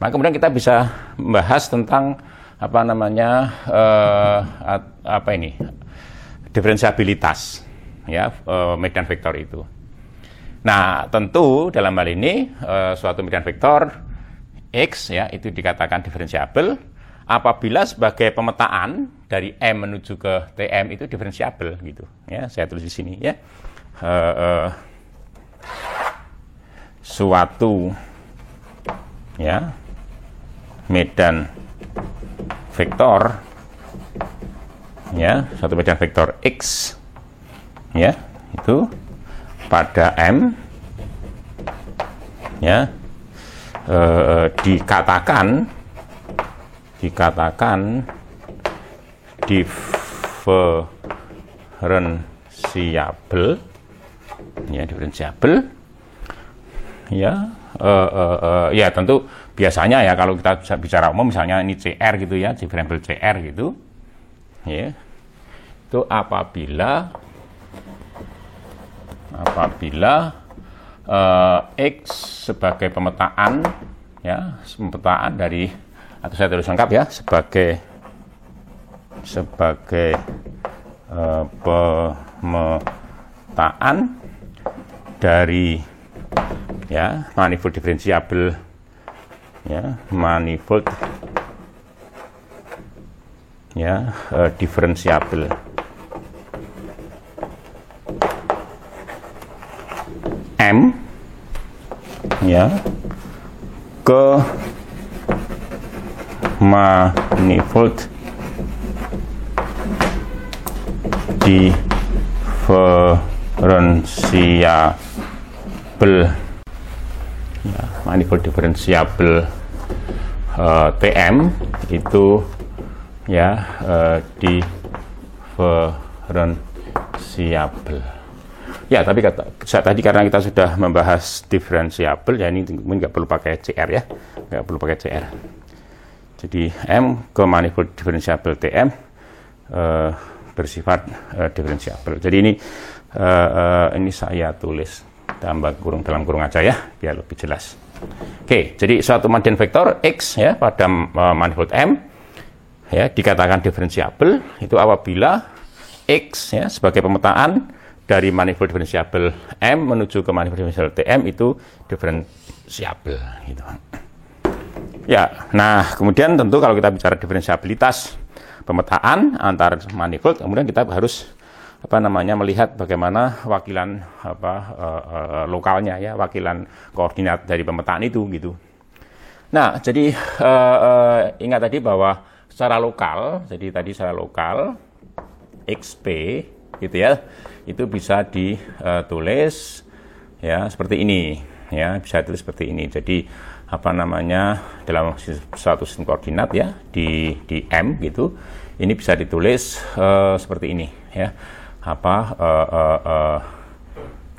Speaker 1: maka kemudian kita bisa membahas tentang apa namanya diferensiabilitas ya medan vektor itu. Nah, tentu dalam hal ini suatu medan vektor X ya itu dikatakan diferensiabel apabila sebagai pemetaan dari M menuju ke TM itu diferensiabel gitu ya. Saya tulis di sini ya. Suatu ya medan vektor ya, suatu median vektor X, ya, itu pada M, ya, dikatakan diferensiabel, ya, diferensiabel, ya, ya tentu biasanya ya kalau kita bicara umum misalnya ini CR gitu ya, variabel CR gitu, ya, itu apabila X sebagai pemetaan, ya, pemetaan dari, atau saya tulis lengkap ya, sebagai pemetaan dari, ya, manifold diferensiabel, ya, manifold, ya, diferensiabel M, ya, ke manifold diferensiabel, ya, manifold diferensiabel TM itu, ya, diferensiabel. Ya, tapi tadi karena kita sudah membahas diferensiabel, ya ini mungkin nggak perlu pakai CR ya, nggak perlu pakai CR. Jadi M ke manifold diferensiabel TM bersifat diferensiabel. Jadi ini saya tulis dalam kurung aja ya, biar lebih jelas. Oke, jadi suatu median vektor X, ya, pada manifold M, ya, dikatakan diferensiabel itu apabila X, ya, sebagai pemetaan dari manifold diferensiabel M menuju ke manifold diferensiabel TM itu diferensiabel gitu. Ya, nah kemudian tentu kalau kita bicara diferensiabilitas pemetaan antar manifold, kemudian kita harus melihat bagaimana wakilan lokalnya, ya, wakilan koordinat dari pemetaan itu gitu. Nah, jadi ingat tadi bahwa secara lokal, jadi tadi secara lokal XP gitu ya, itu bisa ditulis, ya, seperti ini, ya, bisa ditulis seperti ini. Jadi dalam suatu sistem koordinat, ya, di M gitu, ini bisa ditulis seperti ini, ya,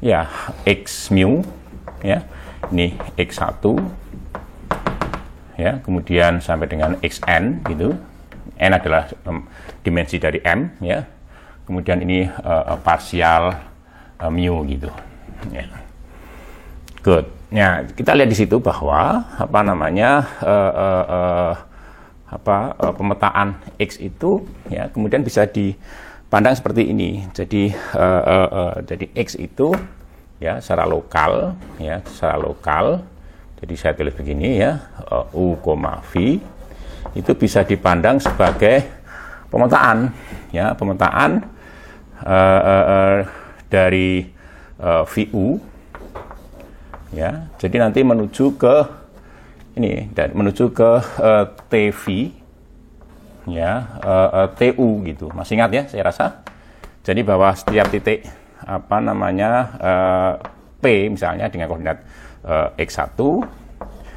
Speaker 1: ya, X mu, ya, ini X1, ya, kemudian sampai dengan Xn gitu, N adalah dimensi dari M, ya, kemudian ini parsial mu gitu, ya. Good. Ya, kita lihat di situ bahwa pemetaan X itu, ya, kemudian bisa dipandang seperti ini. Jadi X itu, ya, secara lokal, ya, secara lokal. Jadi saya tulis begini, ya, U, V itu bisa dipandang sebagai pemetaan, ya, pemetaan dari VU, ya, jadi nanti menuju ke ini, dan menuju ke TV, ya, TU gitu. Masih ingat ya, saya rasa. Jadi bahwa setiap titik P misalnya dengan koordinat X1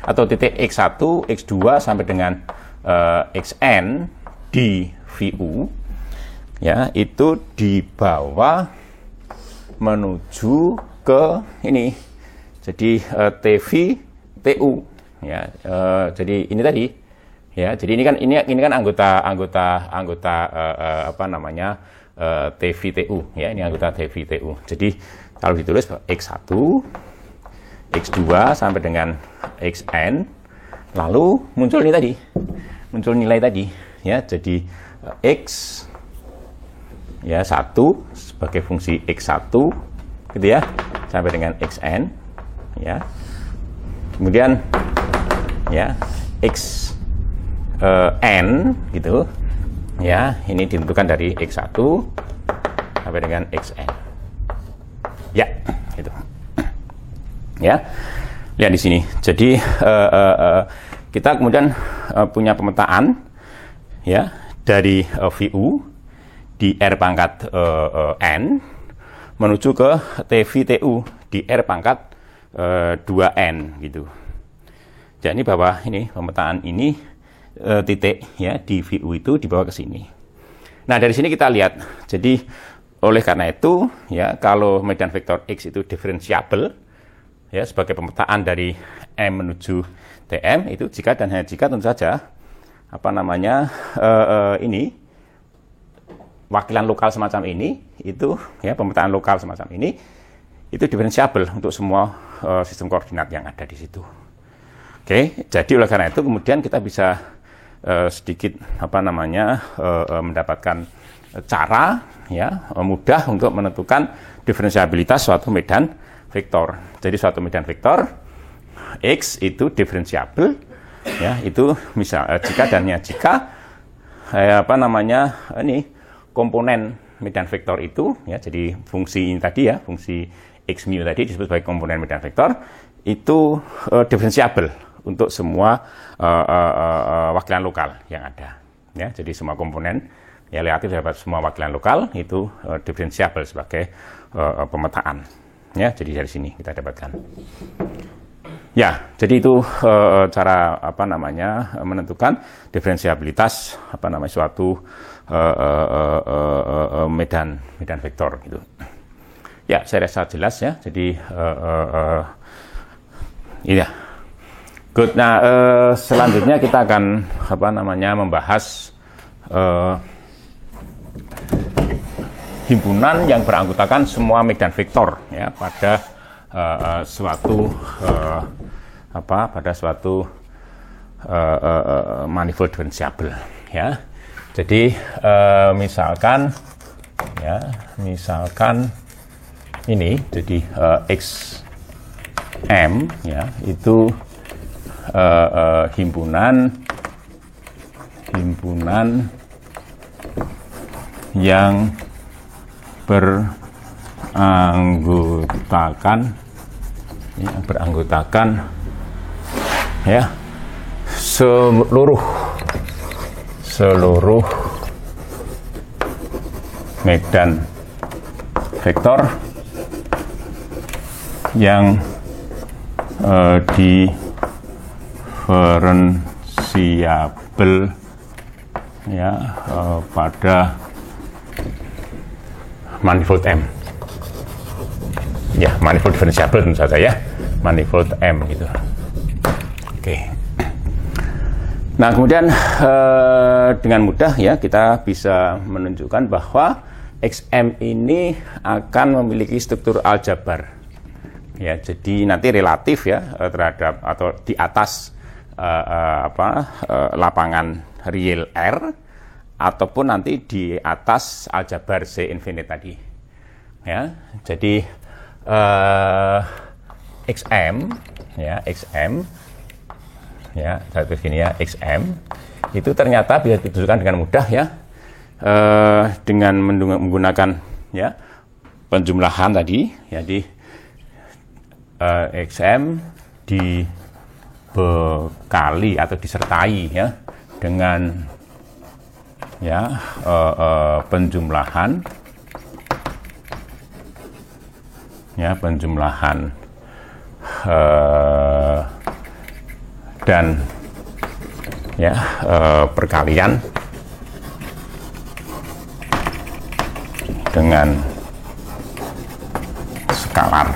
Speaker 1: atau titik X1, X2 sampai dengan Xn di VU, ya, itu dibawa menuju ke ini. Jadi TV TU, ya, jadi ini tadi, ya, jadi ini kan anggota TV TU, ya, ini anggota TV TU. Jadi kalau ditulis X1, X2 sampai dengan Xn, lalu muncul nilai tadi, ya, jadi X, ya, 1 sebagai fungsi X1 gitu ya, sampai dengan Xn, ya, kemudian, ya, Xn gitu, ya, ini ditentukan dari X1 sampai dengan Xn, ya, gitu, ya. Lihat di sini. Jadi kita kemudian punya pemetaan, ya, dari VU di R pangkat N menuju ke TVTU di R pangkat 2N gitu. Jadi bahwa ini pemetaan ini titik ya di VU itu dibawa ke sini. Nah, dari sini kita lihat. Jadi oleh karena itu ya, kalau medan vektor X itu diferensiabel ya sebagai pemetaan dari M menuju TM, itu jika dan hanya jika tentu saja ini wakilan lokal semacam ini itu ya, pemetaan lokal semacam ini itu diferensiabel untuk semua sistem koordinat yang ada di situ. Oke, jadi oleh karena itu kemudian kita bisa sedikit mendapatkan cara ya mudah untuk menentukan diferensiabilitas suatu medan vektor. Jadi suatu medan vektor X itu diferensiabel ya, itu misal jika dan hanya jika komponen medan vektor itu ya, jadi fungsi ini tadi ya, fungsi X mu tadi disebut sebagai komponen medan vektor itu diferensiabel untuk semua wakilan lokal yang ada ya. Jadi semua komponen ya relatif terhadap semua wakilan lokal itu diferensiabel sebagai pemetaan ya. Jadi dari sini kita dapatkan ya. Jadi itu cara menentukan diferensiabilitas suatu medan vektor gitu ya. Saya rasa jelas ya. Jadi iya. Good. Nah, selanjutnya kita akan membahas himpunan yang beranggotakan semua medan vektor ya pada suatu manifold diferensiabel ya. Jadi misalkan ini jadi XM ya, itu himpunan yang beranggotakan ya seluruh medan vektor yang diferensiabel ya pada manifold M ya, manifold diferensiabel tentu saja ya, manifold M gitu. Oke. Nah, kemudian dengan mudah ya kita bisa menunjukkan bahwa XM ini akan memiliki struktur aljabar ya. Jadi nanti relatif ya terhadap atau di atas lapangan real R ataupun nanti di atas aljabar C infinite tadi ya. Jadi XM ya, saya tulis gini ya, XM itu ternyata bisa ditunjukkan dengan mudah ya, dengan menggunakan ya penjumlahan tadi. Jadi XM dibekali atau disertai ya dengan ya penjumlahan dan ya perkalian dengan skalar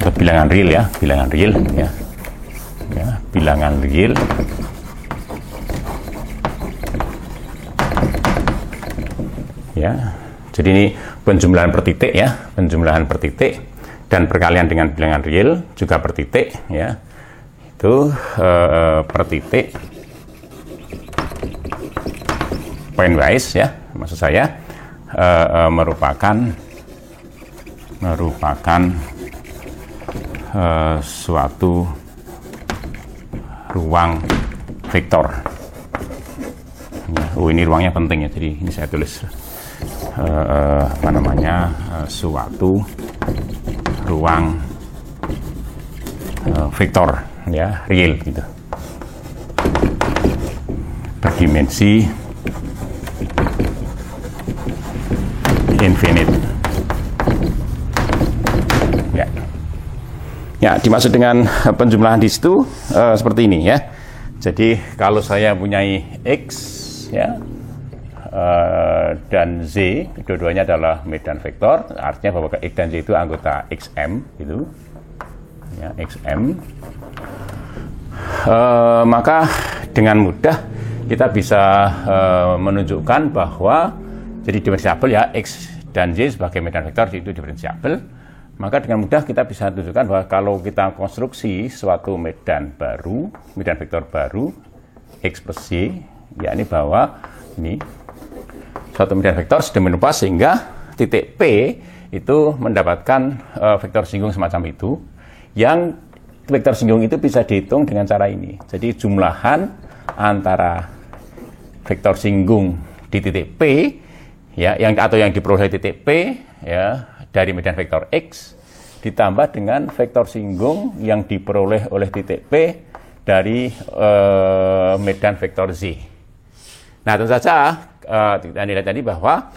Speaker 1: atau bilangan real ya, bilangan real ya. Jadi ini penjumlahan per titik ya, penjumlahan per titik dan perkalian dengan bilangan real juga per titik ya. Itu per titik pointwise ya, maksud saya merupakan suatu ruang vektor ya. Ini ruangnya penting ya, jadi ini saya tulis suatu ruang vektor ya, real gitu, berdimensi infinite. Ya, dimaksud dengan penjumlahan di situ seperti ini ya. Jadi kalau saya punyai X ya dan Z, dua-duanya adalah medan vektor, artinya bahwa X dan Z itu anggota XM gitu. Ya, XM. Maka dengan mudah kita bisa menunjukkan bahwa jadi diferensiabel ya, X dan Z sebagai medan vektor itu diferensiabel. Maka dengan mudah kita bisa tunjukkan bahwa kalau kita konstruksi suatu medan baru, medan vektor baru, X plus Y, yakni bahwa ini suatu medan vektor sedemikian rupa sehingga titik P itu mendapatkan vektor singgung semacam itu, yang vektor singgung itu bisa dihitung dengan cara ini. Jadi jumlahan antara vektor singgung di titik P, ya, yang diperoleh titik P, ya, dari medan vektor X ditambah dengan vektor singgung yang diperoleh oleh titik P dari medan vektor Z. Nah, tentu saja kita lihat tadi bahwa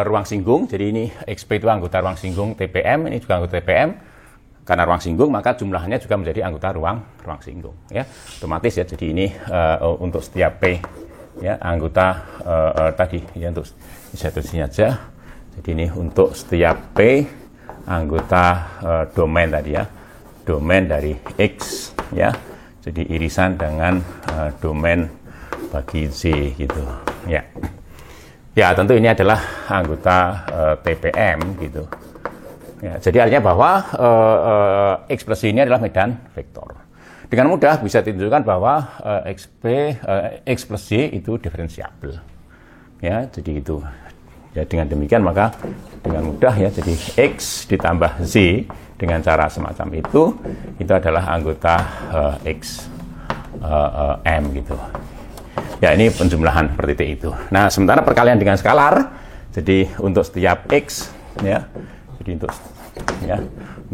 Speaker 1: ruang singgung, jadi ini XP itu anggota ruang singgung TPM, ini juga anggota TPM. Karena ruang singgung, maka jumlahnya juga menjadi anggota ruang singgung, ya, otomatis ya. Jadi ini untuk setiap P, ya, anggota tadi, ya, untuk satunya aja. Jadi ini untuk setiap P anggota domain tadi ya, domain dari X, ya. Jadi irisan dengan domain bagi Z gitu, ya. Ya, tentu ini adalah anggota TPM gitu. Ya, jadi artinya bahwa ekspresi ini adalah medan vektor. Dengan mudah bisa ditunjukkan bahwa X plus Y itu diferensiabel. Ya, jadi itu. Ya, dengan demikian maka dengan mudah ya, jadi X ditambah Z dengan cara semacam itu adalah anggota X M gitu. Ya, ini penjumlahan seperti itu. Nah, sementara perkalian dengan skalar, jadi untuk setiap X, ya, jadi untuk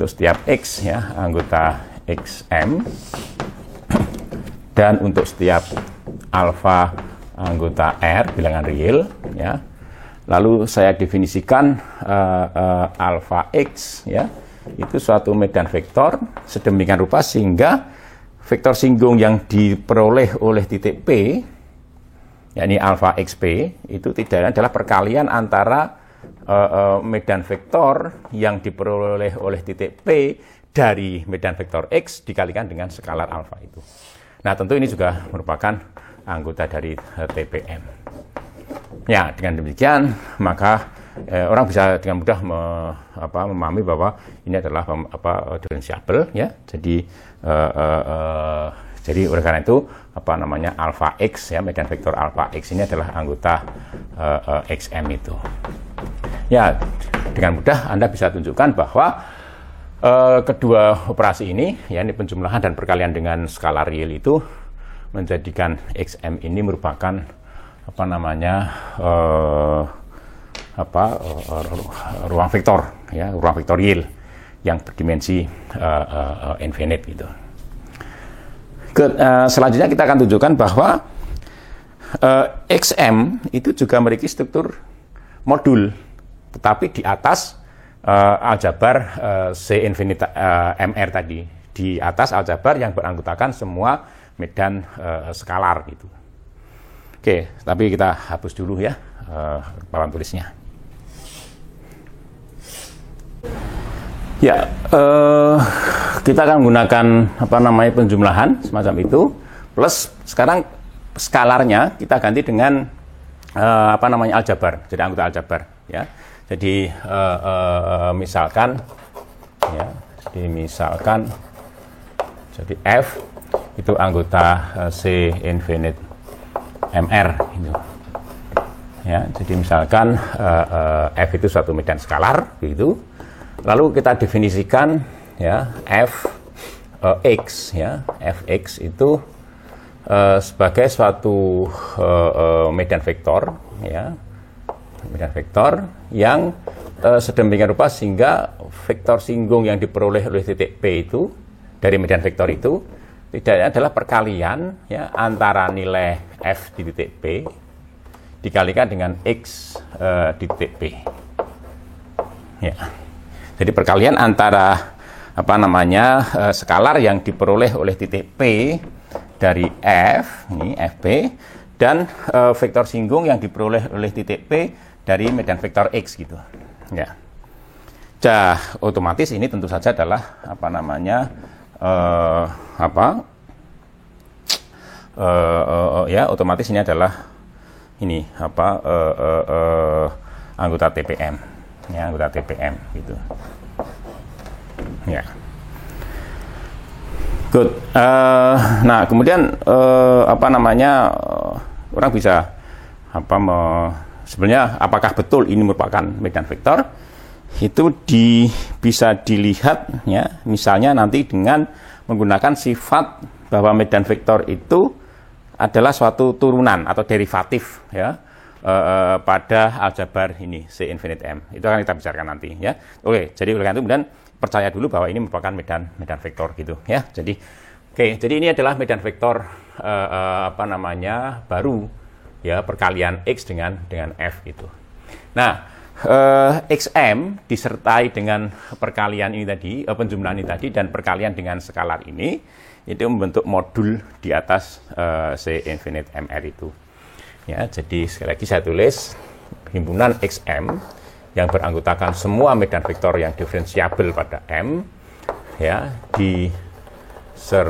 Speaker 1: setiap X, ya, anggota XM, dan untuk setiap alfa anggota R bilangan real, ya. Lalu saya definisikan alfa X, ya, itu suatu medan vektor sedemikian rupa sehingga vektor singgung yang diperoleh oleh titik P, yakni alfa XP, itu tidak adalah perkalian antara medan vektor yang diperoleh oleh titik P dari medan vektor X dikalikan dengan skalar alfa itu. Nah, tentu ini juga merupakan anggota dari TPM. Ya, dengan demikian maka orang bisa dengan mudah memahami bahwa ini adalah diferensiabel, ya. Jadi oleh karena itu alfa X, ya, medan vektor alfa X ini adalah anggota XM itu. Ya, dengan mudah Anda bisa tunjukkan bahwa kedua operasi ini, ya, ini penjumlahan dan perkalian dengan skala real itu menjadikan XM ini merupakan ruang vektor, ya, ruang vektorial yang berdimensi infinite gitu. Selanjutnya kita akan tunjukkan bahwa XM itu juga memiliki struktur modul, tetapi di atas aljabar C infinite MR tadi, di atas aljabar yang beranggotakan semua medan skalar gitu. Oke, tapi kita hapus dulu ya papan tulisnya. Ya, kita akan menggunakan penjumlahan semacam itu, plus sekarang skalarnya kita ganti dengan aljabar, jadi anggota aljabar, ya. Jadi misalkan, ya, jadi F itu anggota C infinite MR gitu. Ya, jadi misalkan F itu suatu medan skalar gitu. Lalu kita definisikan, ya, Fx, ya, Fx itu sebagai suatu medan vektor, ya, medan vektor yang sedemikian rupa sehingga vektor singgung yang diperoleh oleh titik P itu dari medan vektor itu tidak adalah perkalian, ya, antara nilai F di titik P dikalikan dengan X di titik P. Ya. Jadi perkalian antara skalar yang diperoleh oleh titik P dari F, ini Fp, dan vektor singgung yang diperoleh oleh titik P dari medan vektor X gitu. Ya. Otomatis ini tentu saja adalah otomatis ini adalah anggota TPM, ya, anggota TPM gitu. Ya. Good. Nah, kemudian orang bisa sebenarnya apakah betul ini merupakan medan vektor? Itu bisa dilihat, ya, misalnya nanti dengan menggunakan sifat bahwa medan vektor itu adalah suatu turunan atau derivatif, ya, pada aljabar ini C infinite M. Itu akan kita bicarakan nanti, ya. Oke, jadi oleh karena itu kemudian percaya dulu bahwa ini merupakan medan vektor gitu, ya. Jadi ini adalah medan vektor baru, ya, perkalian X dengan F gitu. Nah, XM disertai dengan perkalian ini tadi, penjumlahan ini tadi, dan perkalian dengan skalar ini, itu membentuk modul di atas C infinite MR itu. Ya, jadi sekali lagi saya tulis himpunan XM yang beranggotakan semua medan vektor yang diferensiabel pada M, ya, disertai,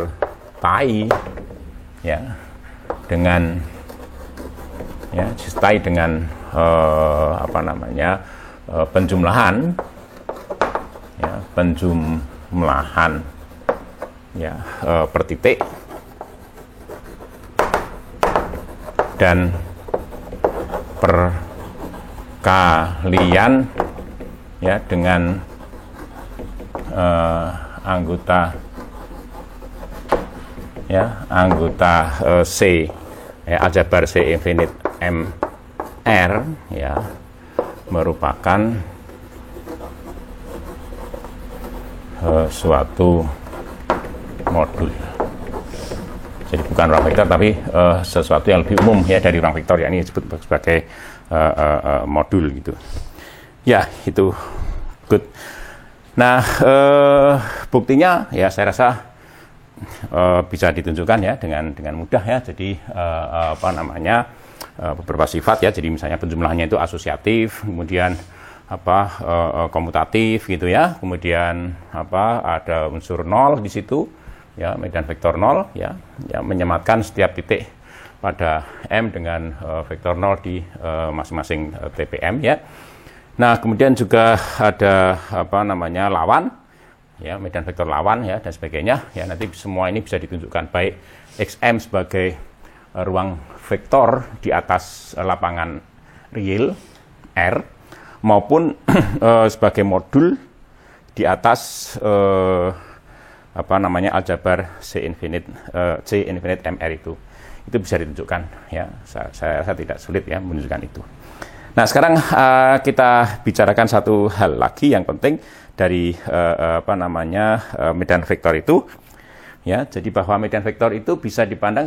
Speaker 1: ya, dengan, ya, disertai dengan penjumlahan, ya, ya, per titik dan perkalian, ya, dengan anggota C, ya, aljabar C infinite M R, ya, merupakan suatu modul. Jadi bukan ruang vektor, tapi sesuatu yang lebih umum, ya, dari ruang vektor, ya, ini disebut sebagai modul gitu. Ya, itu good. Nah, buktinya, ya, saya rasa bisa ditunjukkan, ya, dengan mudah, ya. Jadi beberapa sifat, ya, jadi misalnya penjumlahannya itu asosiatif, kemudian komutatif gitu, ya, kemudian ada unsur 0 di situ, ya, medan vektor 0, ya, menyematkan setiap titik pada M dengan vektor 0 di masing-masing TPM, ya. Nah, kemudian juga ada lawan, ya, medan vektor lawan, ya, dan sebagainya, ya. Nanti semua ini bisa ditunjukkan baik XM sebagai ruang vektor di atas lapangan real R maupun sebagai modul di atas aljabar C infinite MR itu bisa ditunjukkan, ya. Saya tidak sulit, ya, menunjukkan itu. Nah, sekarang kita bicarakan satu hal lagi yang penting dari medan vektor itu, ya. Jadi bahwa medan vektor itu bisa dipandang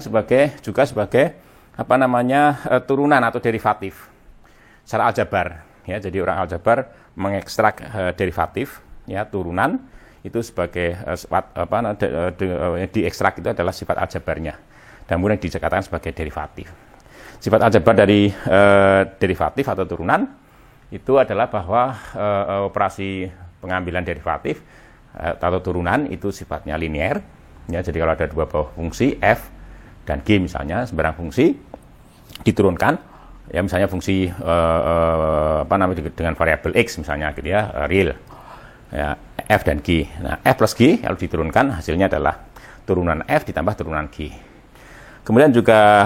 Speaker 1: juga sebagai turunan atau derivatif secara aljabar, ya. Jadi orang aljabar mengekstrak derivatif, ya, turunan itu sebagai diekstrak itu adalah sifat aljabarnya, dan kemudian dikatakan sebagai derivatif. Sifat aljabar dari derivatif atau turunan itu adalah bahwa operasi pengambilan derivatif atau turunan itu sifatnya linear, ya. Jadi kalau ada dua buah fungsi f dan g, misalnya sembarang fungsi diturunkan, ya, misalnya fungsi dengan variabel x misalnya gitu, ya, real, ya, f dan g. Nah, f plus g kalau diturunkan hasilnya adalah turunan f ditambah turunan g. Kemudian juga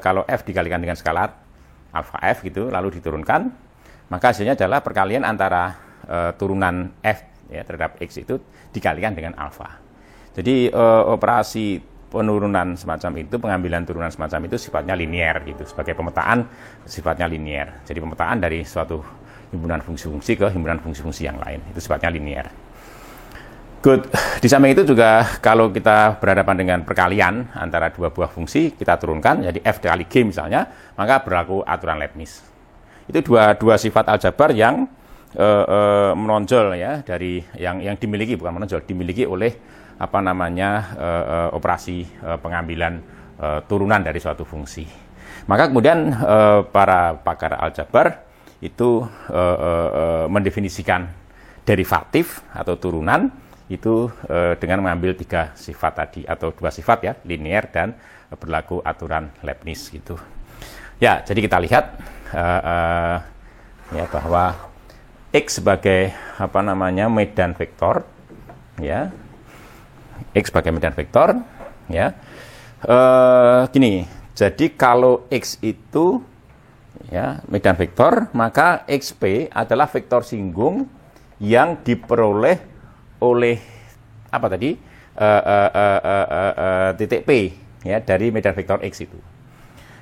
Speaker 1: kalau f dikalikan dengan skalar alpha f gitu lalu diturunkan, maka hasilnya adalah perkalian antara turunan f, ya, terhadap x itu dikalikan dengan alpha. Jadi operasi penurunan semacam itu, pengambilan turunan semacam itu sifatnya linear gitu, sebagai pemetaan sifatnya linear. Jadi pemetaan dari suatu himpunan fungsi-fungsi ke himpunan fungsi-fungsi yang lain itu sifatnya linear. Good. Di samping itu juga kalau kita berhadapan dengan perkalian antara dua buah fungsi, kita turunkan jadi f kali g misalnya, maka berlaku aturan Leibniz. Itu dua sifat aljabar yang menonjol ya dari yang dimiliki, bukan menonjol, dimiliki oleh apa namanya operasi pengambilan turunan dari suatu fungsi. Maka kemudian para pakar aljabar itu mendefinisikan derivatif atau turunan itu dengan mengambil 3 sifat tadi atau 2 sifat ya, linear dan berlaku aturan Leibniz gitu. Ya, jadi kita lihat ya bahwa X sebagai apa namanya medan vektor ya. X sebagai medan vektor ya. Gini, jadi kalau X itu ya medan vektor, maka XP adalah vektor singgung yang diperoleh oleh apa tadi titik P ya dari medan vektor X itu.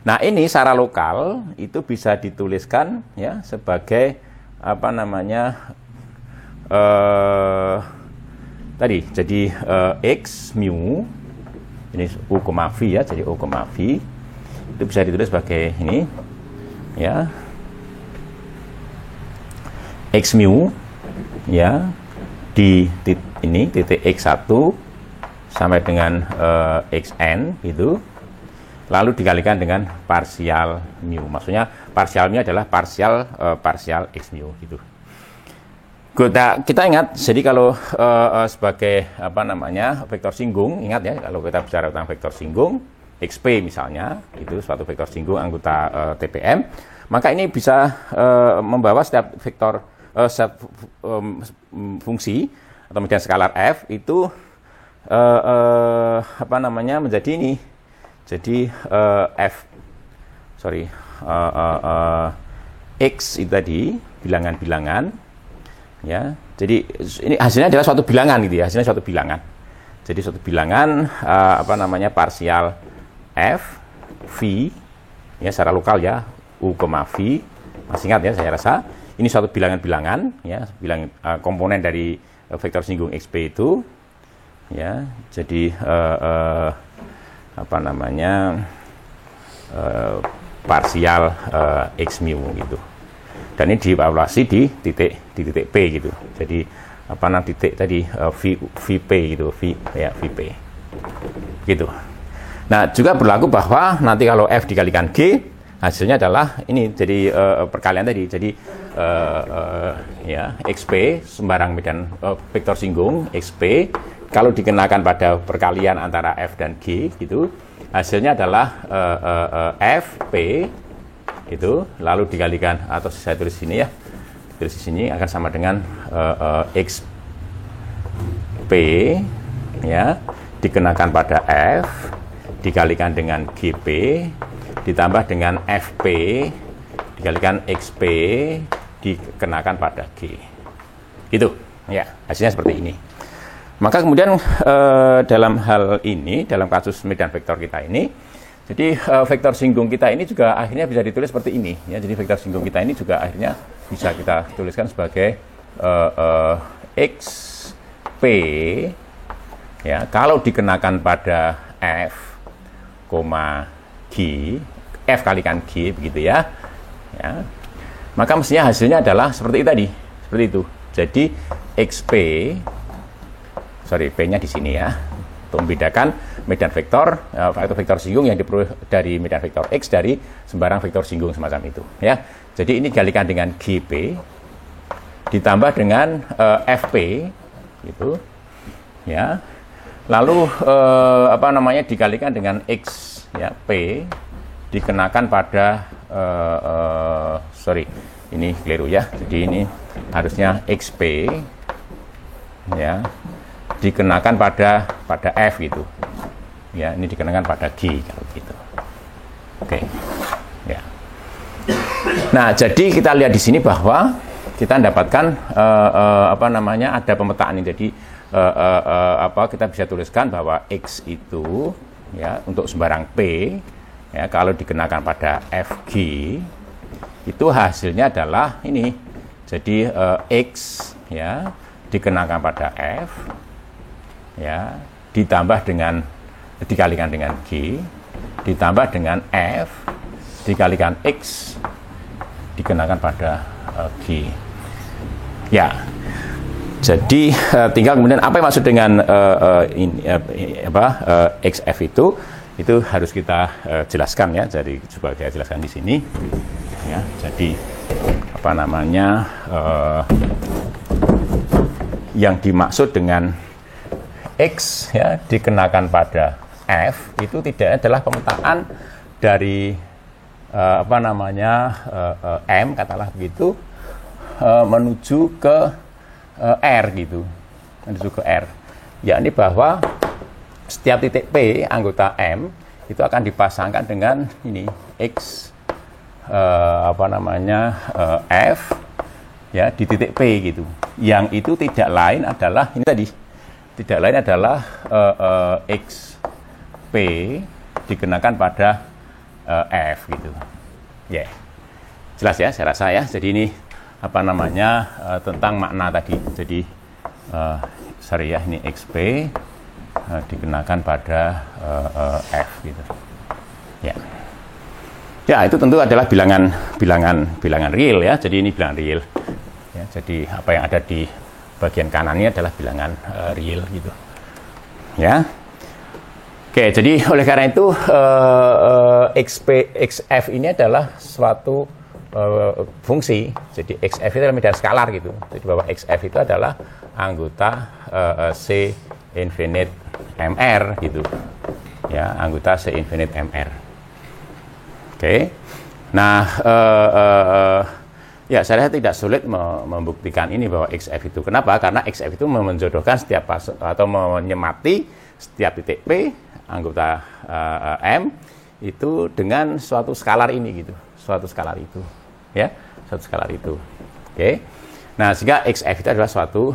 Speaker 1: Nah, ini secara lokal itu bisa dituliskan ya sebagai apa namanya tadi jadi X mu ini U, V ya, jadi U, V itu bisa ditulis sebagai ini ya X mu ya di ini titik X1 sampai dengan Xn gitu, lalu dikalikan dengan parsial mu. Maksudnya parsial mu adalah parsial X mu gitu. Kita ingat, jadi kalau sebagai apa namanya vektor singgung, ingat ya kalau kita bicara tentang vektor singgung XP misalnya, itu suatu vektor singgung anggota TPM, maka ini bisa membawa setiap vektor fungsi atau medan skalar f itu apa namanya menjadi ini, jadi x itu tadi bilangan-bilangan ya, jadi ini hasilnya adalah suatu bilangan gitu ya, hasilnya suatu bilangan, jadi suatu bilangan apa namanya parsial f v ya secara lokal ya U, V masih ingat ya saya rasa. Ini suatu bilangan-bilangan, ya, komponen dari vektor singgung XP itu, ya, jadi apa namanya parsial X mu gitu. Dan ini dievaluasi di titik P gitu. Jadi apa namanya titik tadi VP gitu, VP, gitu. Nah, juga berlaku bahwa nanti kalau F dikalikan G, hasilnya adalah ini, jadi perkalian tadi, jadi ya XP sembarang medan vektor singgung XP kalau dikenakan pada perkalian antara F dan G gitu, hasilnya adalah FP itu lalu dikalikan, atau saya tulis sini ya, tulis di sini akan sama dengan XP ya dikenakan pada F dikalikan dengan GP ditambah dengan FP dikalikan XP dikenakan pada G. Gitu. Ya, hasilnya seperti ini. Maka kemudian dalam hal ini, dalam kasus medan vektor kita ini, jadi vektor singgung kita ini juga akhirnya bisa ditulis seperti ini. Ya, jadi vektor singgung kita ini juga akhirnya bisa kita tuliskan sebagai XP ya, kalau dikenakan pada F, G, F kalikan G begitu ya. Ya. Maka mestinya hasilnya adalah seperti itu tadi, seperti itu. Jadi XP, P-nya di sini ya, untuk membedakan medan vektor atau vektor singgung yang diperoleh dari medan vektor X dari sembarang vektor singgung semacam itu. Ya, jadi ini dikalikan dengan GP ditambah dengan FP, gitu. Ya, lalu apa namanya dikalikan dengan X, ya, P dikenakan pada ini keliru ya, jadi ini harusnya XP ya dikenakan pada F gitu ya, ini dikenakan pada G kalau gitu. Oke. Ya, nah jadi kita lihat di sini bahwa kita mendapatkan apa namanya ada pemetaan ini. Jadi kita bisa tuliskan bahwa X itu ya untuk sembarang P ya kalau dikenakan pada FG itu hasilnya adalah ini. Jadi X ya dikenakan pada F ya, ditambah dengan dikalikan dengan G, ditambah dengan F, dikalikan X, dikenakan pada G. Ya, jadi tinggal kemudian apa yang maksud dengan XF itu harus kita jelaskan ya. Jadi coba saya jelaskan di sini. Ya, jadi apa namanya yang dimaksud dengan X ya dikenakan pada F itu tidak adalah pemetaan dari M katakanlah begitu menuju ke R gitu, menuju ke R, yakni bahwa setiap titik P anggota M itu akan dipasangkan dengan ini X F ya di titik P gitu, yang itu tidak lain adalah ini tadi, tidak lain adalah X P dikenakan pada F gitu ya. Jelas ya, saya rasa ya. Jadi ini tentang makna tadi. Jadi sorry ya, ini XP dikenakan pada F gitu ya. Ya, itu tentu adalah bilangan real ya. Jadi ini bilangan real ya. Jadi apa yang ada di bagian kanan ini adalah bilangan real gitu ya. Oke, jadi oleh karena itu XF ini adalah suatu fungsi. Jadi XF itu adalah medan skalar gitu. Jadi bahwa XF itu adalah anggota C infinite MR gitu ya, anggota C infinite MR. Oke. Nah, ya saya tidak sulit membuktikan ini bahwa XF itu. Kenapa? Karena XF itu menjodohkan setiap atau menyemati setiap titik P anggota M itu dengan suatu skalar ini gitu, suatu skalar itu, ya, suatu skalar itu. Oke. Nah, sehingga XF itu adalah suatu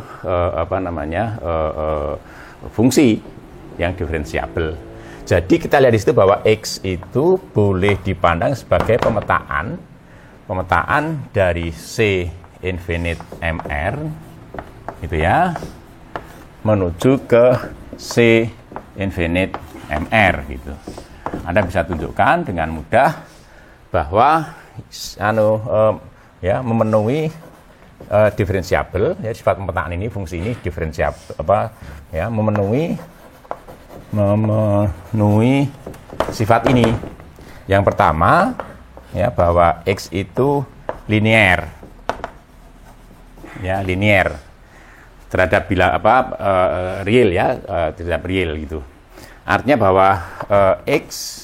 Speaker 1: fungsi yang diferensiabel. Jadi kita lihat di situ bahwa X itu boleh dipandang sebagai pemetaan dari C infinite MR gitu ya, menuju ke C infinite MR gitu. Anda bisa tunjukkan dengan mudah bahwa memenuhi diferensiabel ya, sifat pemetaan ini, fungsi ini diferensiabel memenuhi sifat ini. Yang pertama ya, bahwa X itu linear ya, linear terhadap real ya, terhadap real gitu. Artinya bahwa X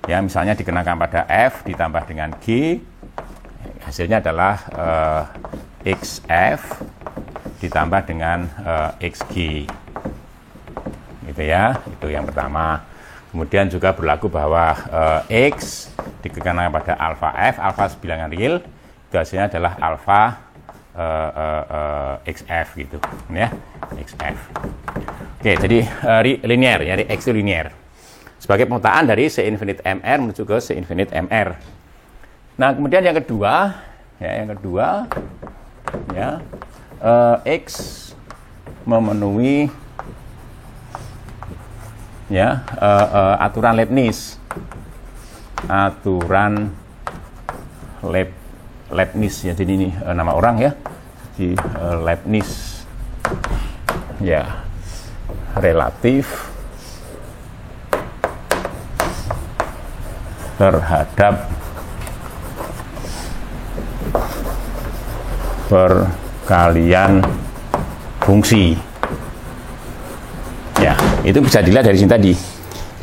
Speaker 1: ya misalnya dikenakan pada F ditambah dengan G, hasilnya adalah XF ditambah dengan XG gitu ya. Itu yang pertama. Kemudian juga berlaku bahwa X dikenakan pada alfa F, alfa bilangan real, itu hasilnya adalah alfa XF gitu ya, XF. Oke, jadi linear ya, X itu linear sebagai pemetaan dari C infinite MR menuju ke C infinite MR. Nah, kemudian yang kedua ya, X memenuhi ya aturan Leibniz. Leibniz ya, jadi ini nama orang ya. Jadi Leibniz ya, relatif terhadap perkalian fungsi. Ya, itu bisa dilihat dari sini tadi.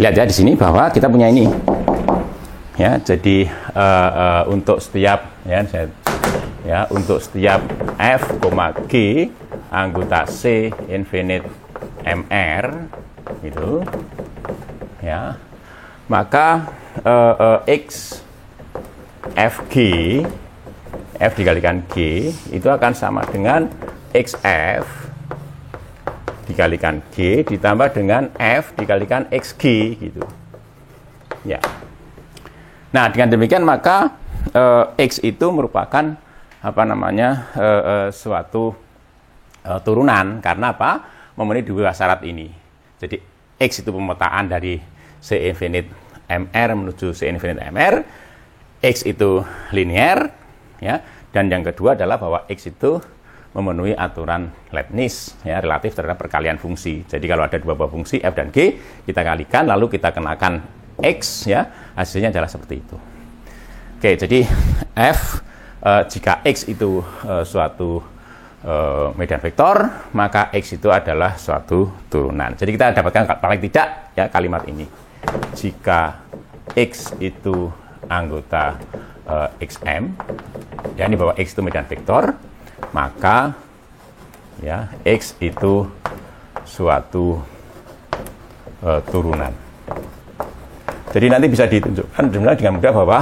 Speaker 1: Lihat ya di sini bahwa kita punya ini. Ya, jadi untuk setiap untuk setiap F, G anggota C infinite MR gitu. Ya. Maka X FG, F dikalikan G itu akan sama dengan XF dikalikan G ditambah dengan F dikalikan XG gitu. Ya. Nah, dengan demikian maka X itu merupakan suatu turunan. Karena apa? memenuhi dua syarat ini. Jadi X itu pemetaan dari C infinite MR menuju C infinite MR, X itu linear, ya. Dan yang kedua adalah bahwa X itu memenuhi aturan Leibniz, ya, relatif terhadap perkalian fungsi. Jadi kalau ada dua buah fungsi f dan g, kita kalikan lalu kita kenakan X, ya, hasilnya adalah seperti itu. Oke, jadi f jika X itu suatu medan vektor, maka X itu adalah suatu turunan. Jadi kita dapatkan paling tidak, ya, kalimat ini. Jika X itu anggota XM, ya, ini bahwa X itu medan vektor, maka, ya, X itu suatu turunan. Jadi nanti bisa ditunjukkan dengan mudah bahwa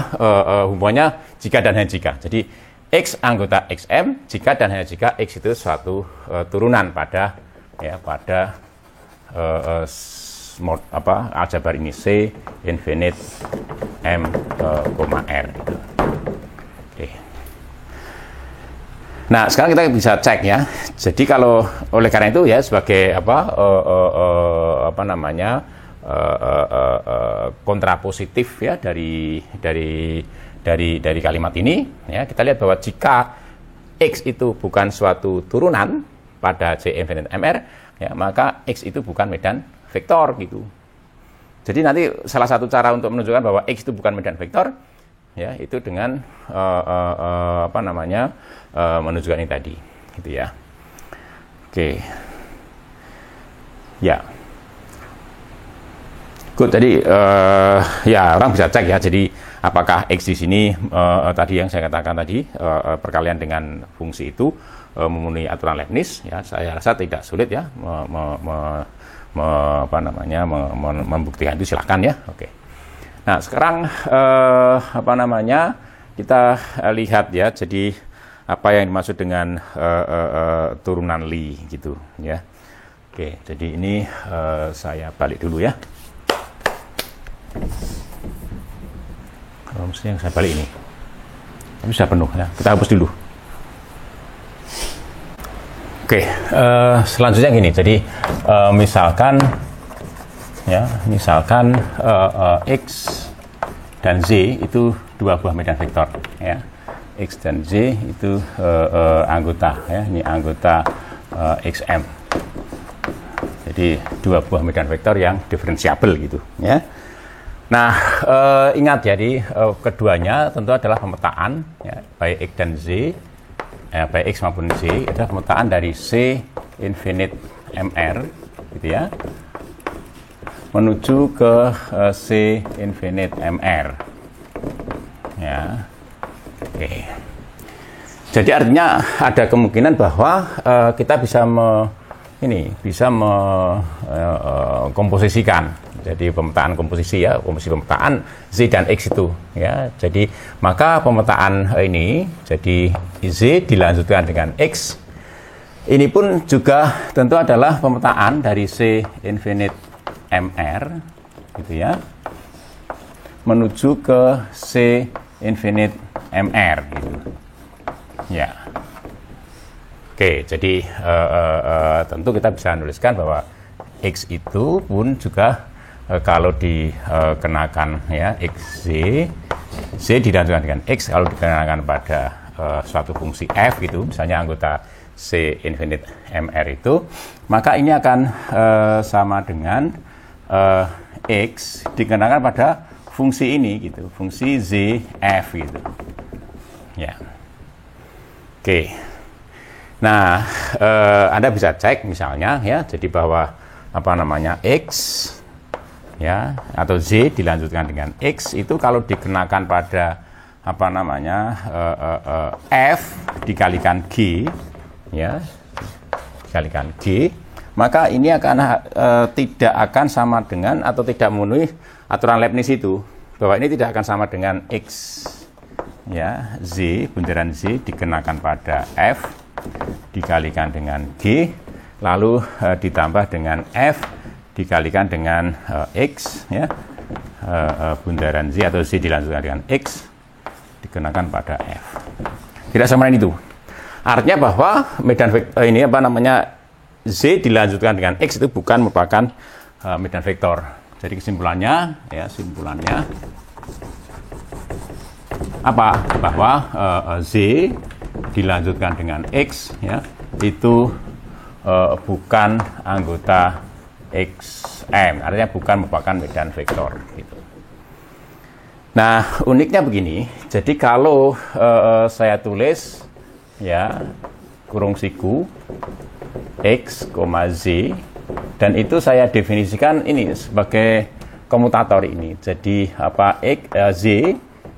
Speaker 1: hubungannya jika dan hanya jika. Jadi X anggota XM jika dan hanya jika X itu suatu turunan pada, ya, pada aljabar ini C infinite M, R gitu. Oke. Nah, sekarang kita bisa cek, ya. Jadi kalau oleh karena itu, ya, sebagai kontrapositif, ya, dari kalimat ini, ya, kita lihat bahwa jika X itu bukan suatu turunan pada C infinite MR, ya, maka X itu bukan medan vektor gitu. Jadi nanti salah satu cara untuk menunjukkan bahwa X itu bukan medan vektor, ya, itu dengan menunjukkan ini tadi, gitu, ya. Oke. Ya. Good, tadi ya, orang bisa cek, ya. Jadi apakah X di sini tadi yang saya katakan tadi, perkalian dengan fungsi itu memenuhi aturan Leibniz, ya. Saya rasa tidak sulit, ya, membuktikan itu, silakan, ya. Oke. Nah, sekarang kita lihat, ya, jadi apa yang dimaksud dengan turunan Lie gitu, ya. Oke, jadi ini saya balik dulu, ya. Kalau mesti yang saya balik ini, tapi sudah penuh, ya. Kita hapus dulu. Oke, selanjutnya gini. Jadi misalkan, ya, X dan Z itu dua buah medan vektor, ya. X dan Z itu anggota, ya, ini anggota XM. Jadi dua buah medan vektor yang diferensiabel gitu, ya. Nah, ingat, jadi keduanya tentu adalah pemetaan, ya, baik X dan Z, baik X maupun Z adalah pemetaan dari C infinite MR, gitu, ya, menuju ke C infinite MR, ya. Oke. Jadi artinya ada kemungkinan bahwa kita bisa komposisikan. Jadi pemetaan komposisi, ya, komposisi pemetaan Z dan X itu, ya. Jadi maka pemetaan ini, jadi Z dilanjutkan dengan X. Ini pun juga tentu adalah pemetaan dari C infinite MR, gitu, ya, menuju ke C infinite MR, gitu, ya. Oke, jadi tentu kita bisa menuliskan bahwa X itu pun juga kalau dikenakan, ya, Z dilanjutkan dengan X kalau dikenakan pada suatu fungsi f gitu, misalnya anggota C infinite MR itu, maka ini akan sama dengan X dikenakan pada fungsi ini gitu, fungsi Z f gitu, ya. Oke. Nah, Anda bisa cek misalnya, ya, jadi bahwa X, ya, atau Z dilanjutkan dengan X itu kalau dikenakan pada F dikalikan G, ya, dikalikan G, maka ini akan tidak akan sama dengan atau tidak memenuhi aturan Leibniz itu, bahwa ini tidak akan sama dengan X, ya, Z, bundaran Z dikenakan pada F dikalikan dengan G, lalu ditambah dengan F dikalikan dengan X, ya, bundaran Z atau Z dilanjutkan dengan X dikenakan pada F. Tidak sama dengan itu. Artinya bahwa medan vektor ini Z dilanjutkan dengan X itu bukan merupakan medan vektor. Jadi kesimpulannya, ya, simpulannya apa? Bahwa Z dilanjutkan dengan X, ya, itu bukan anggota XM, artinya bukan merupakan medan vektor. Gitu. Nah, uniknya begini. Jadi kalau saya tulis, ya, kurung siku X, Z, dan itu saya definisikan ini sebagai komutator ini. Jadi apa, Z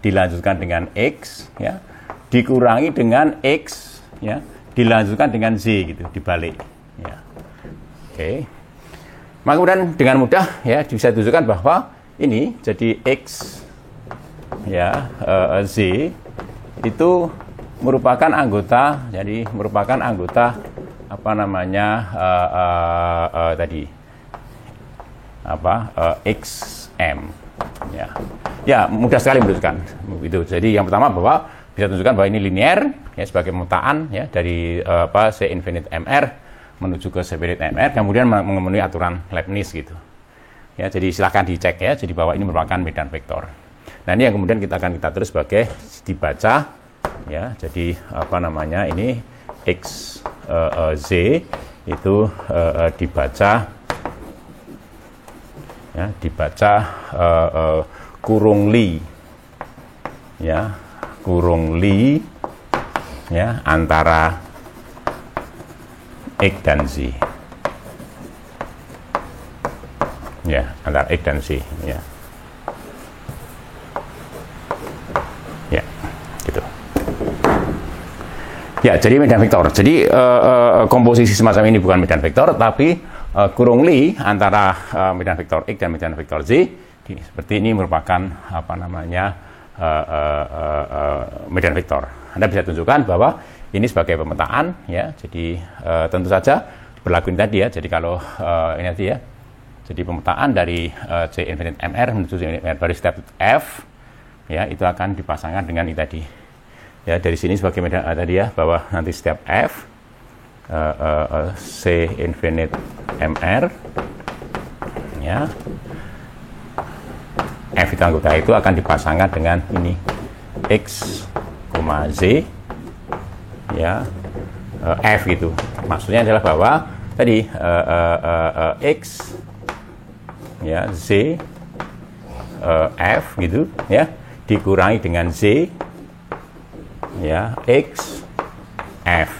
Speaker 1: dilanjutkan dengan X, ya, dikurangi dengan X, ya, dilanjutkan dengan Z, gitu, dibalik, ya. Oke. Maka kemudian dengan mudah, ya, bisa ditunjukkan bahwa ini jadi X, ya, Z itu merupakan anggota, jadi merupakan anggota apa namanya tadi apa XM, ya. Ya, mudah sekali menunjukkan itu. Jadi yang pertama bahwa bisa tunjukkan bahwa ini linear, ya, sebagai pemetaan, ya, dari C infinite MR menuju ke C infinite MR, kemudian memenuhi aturan Leibniz, gitu. Ya, jadi silahkan dicek, ya, jadi bahwa ini merupakan medan vektor. Nah, ini yang kemudian kita tulis sebagai dibaca, ya, jadi apa namanya ini X Z itu dibaca, ya, dibaca kurung Li, ya, kurung Li, ya, antara X dan Z, ya, antara X dan Z, ya. Ya, jadi medan vektor. Jadi komposisi semacam ini bukan medan vektor, tapi kurung Li antara medan vektor X dan medan vektor Z seperti ini merupakan apa namanya medan vektor. Anda bisa tunjukkan bahwa ini sebagai pemetaan, ya. Jadi tentu saja berlaku ini tadi, ya. Jadi kalau ini tadi, ya. Jadi pemetaan dari C infinite MR menuju C infinite MR dari step F, ya, itu akan dipasangkan dengan ini tadi. Ya, dari sini sebagai medan tadi, ya, bahwa nanti step F C infinite MR, ya, F itu anggota itu akan dipasangkan dengan ini X, Z, ya, F gitu. Maksudnya adalah bahwa tadi X, ya, Z, F gitu, ya, dikurangi dengan Z, ya, X, F,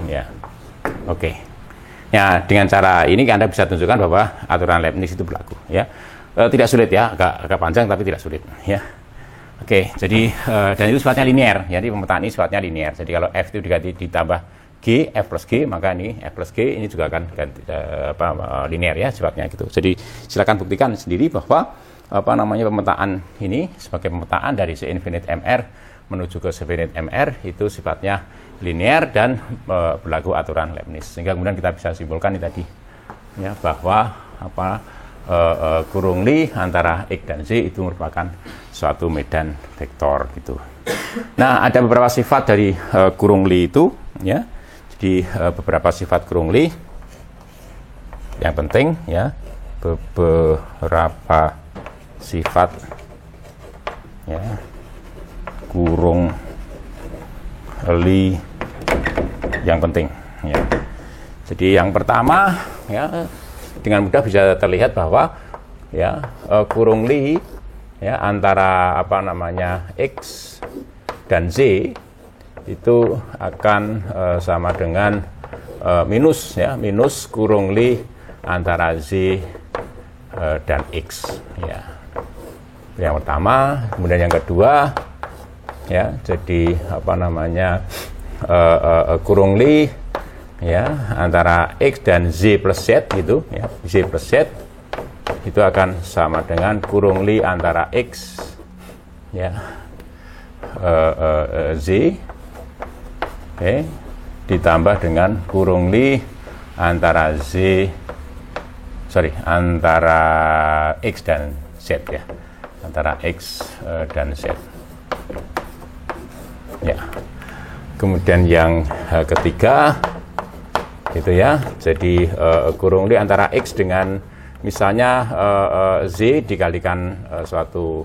Speaker 1: ya. Oke. Ya, dengan cara ini Anda bisa tunjukkan bahwa aturan Leibniz itu berlaku, ya. Tidak sulit, ya, agak panjang tapi tidak sulit, ya. Oke, jadi dan itu sifatnya linear. Jadi pemetaan ini sifatnya linear. Jadi kalau F itu ditambah G, F plus G, maka ini F plus G ini juga akan linear, ya, sifatnya gitu. Jadi silakan buktikan sendiri bahwa apa namanya pemetaan ini sebagai pemetaan dari C infinite MR menuju ke C infinite MR itu sifatnya linear dan berlaku aturan Leibniz. Sehingga kemudian kita bisa simpulkan ini tadi, ya, bahwa apa kurung Li antara X dan Z itu merupakan suatu medan vektor, gitu. Nah, ada beberapa sifat dari kurung Li itu, ya. Jadi beberapa sifat kurung Li yang penting, ya, beberapa sifat, ya, kurung Li yang penting, ya. Jadi yang pertama, ya, dengan mudah bisa terlihat bahwa, ya, kurung Li, ya, antara apa namanya X dan Z itu akan sama dengan minus, ya, minus kurung Li antara Z dan X, ya. Yang pertama, kemudian yang kedua, ya, jadi apa namanya kurung Li, ya, antara X dan Z plus Z gitu, ya, Z plus Z itu akan sama dengan kurung Li antara X, ya, Z, oke, ditambah dengan kurung Li antara antara X dan Z, ya, antara X dan Z, ya. Kemudian yang ketiga, Gitu ya. Jadi kurung Li antara X dengan misalnya Z dikalikan suatu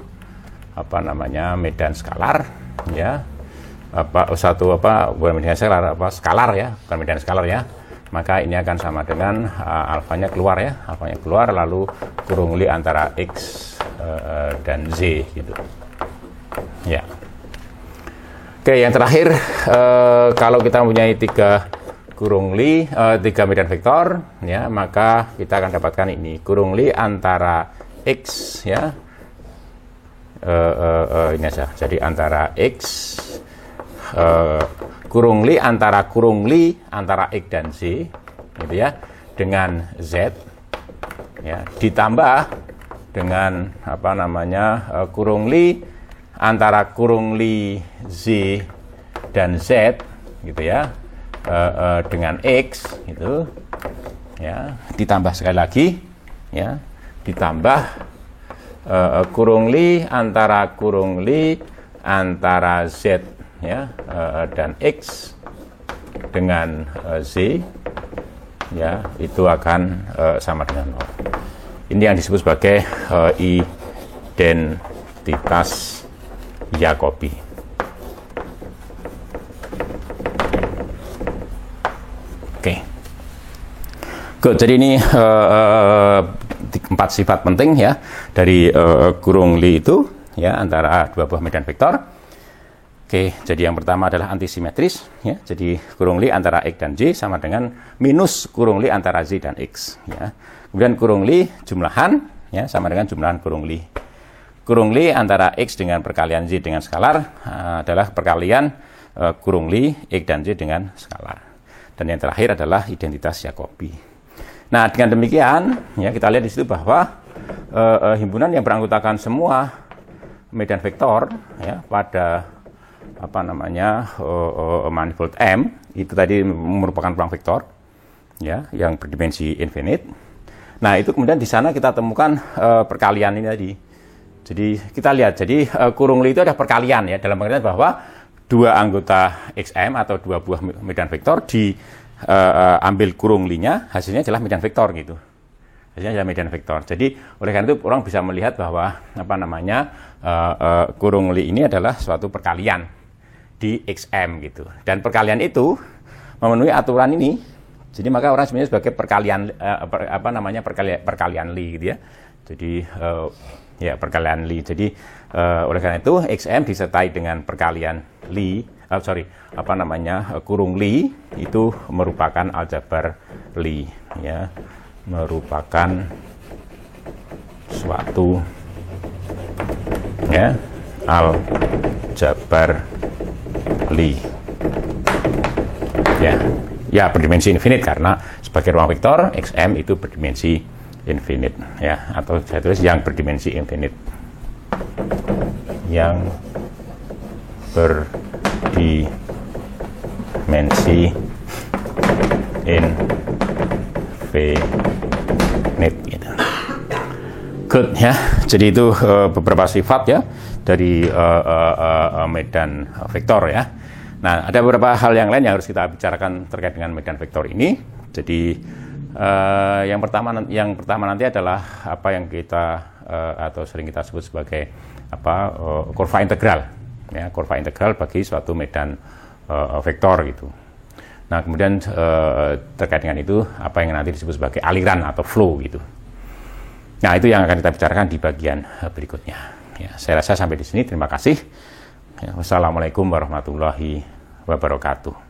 Speaker 1: medan skalar ya. Bukan medan skalar, skalar ya, bukan medan skalar ya. Maka ini akan sama dengan alfanya keluar ya, alfanya keluar lalu kurung Li antara X dan Z gitu. Ya. Oke, yang terakhir kalau kita mempunyai tiga medan vektor ya, maka kita akan dapatkan ini kurung Li antara X ya. Ini saja. Jadi antara X kurung Li antara X dan Z gitu ya, dengan Z ya, ditambah dengan kurung Li antara Z dan Z gitu ya, dengan X gitu ya, ditambah sekali lagi ya, ditambah kurung Li antara Z ya, dan X dengan Z ya, itu akan sama dengan 0. Ini yang disebut sebagai identitas Jacobi. Oke. Good. Jadi ini 4 sifat penting ya dari kurung Li itu ya, antara dua buah medan vektor. Oke, jadi yang pertama adalah antisimetris ya. Jadi kurung Li antara X dan Z sama dengan minus kurung Li antara Z dan X ya. Kemudian kurung Li jumlahan ya, sama dengan jumlahan kurung Li. Kurung Li antara X dengan perkalian Z dengan skalar adalah perkalian kurung Li X dan Z dengan skalar. Dan yang terakhir adalah identitas Jacobi. Nah, dengan demikian ya, kita lihat di situ bahwa himpunan yang beranggotakan semua medan vektor ya pada manifold M itu tadi merupakan peluang vektor ya, yang berdimensi infinite. Nah, itu kemudian di sana kita temukan perkalian ini tadi. Jadi kita lihat, jadi kurung Li itu ada perkalian ya, dalam pengertian bahwa dua anggota XM atau dua buah medan vektor ambil kurung Li-nya, hasilnya adalah medan vektor gitu. Hasilnya adalah medan vektor. Jadi oleh karena itu orang bisa melihat bahwa kurung Li ini adalah suatu perkalian di XM gitu. Dan perkalian itu memenuhi aturan ini. Jadi maka orang sebenarnya sebagai perkalian perkalian Li gitu ya. Jadi ya perkalian Li. Jadi oleh karena itu XM disertai dengan perkalian Li, kurung Li itu merupakan aljabar Li ya. Merupakan suatu ya aljabar Li ya berdimensi infinite, karena sebagai ruang vektor XM itu berdimensi infinite ya, atau saya tulis yang berdimensi infinite, yang berdimensi infinite gitu. Good ya. Jadi itu beberapa sifat ya dari medan vektor ya. Nah, ada beberapa hal yang lain yang harus kita bicarakan terkait dengan medan vektor ini. Jadi yang pertama nanti adalah apa yang kita atau sering kita sebut sebagai kurva integral ya, kurva integral bagi suatu medan vektor gitu. Nah, kemudian terkait dengan itu apa yang nanti disebut sebagai aliran atau flow gitu. Nah, itu yang akan kita bicarakan di bagian berikutnya. Ya, saya rasa sampai di sini. Terima kasih. Ya, wassalamualaikum warahmatullahi wabarakatuh.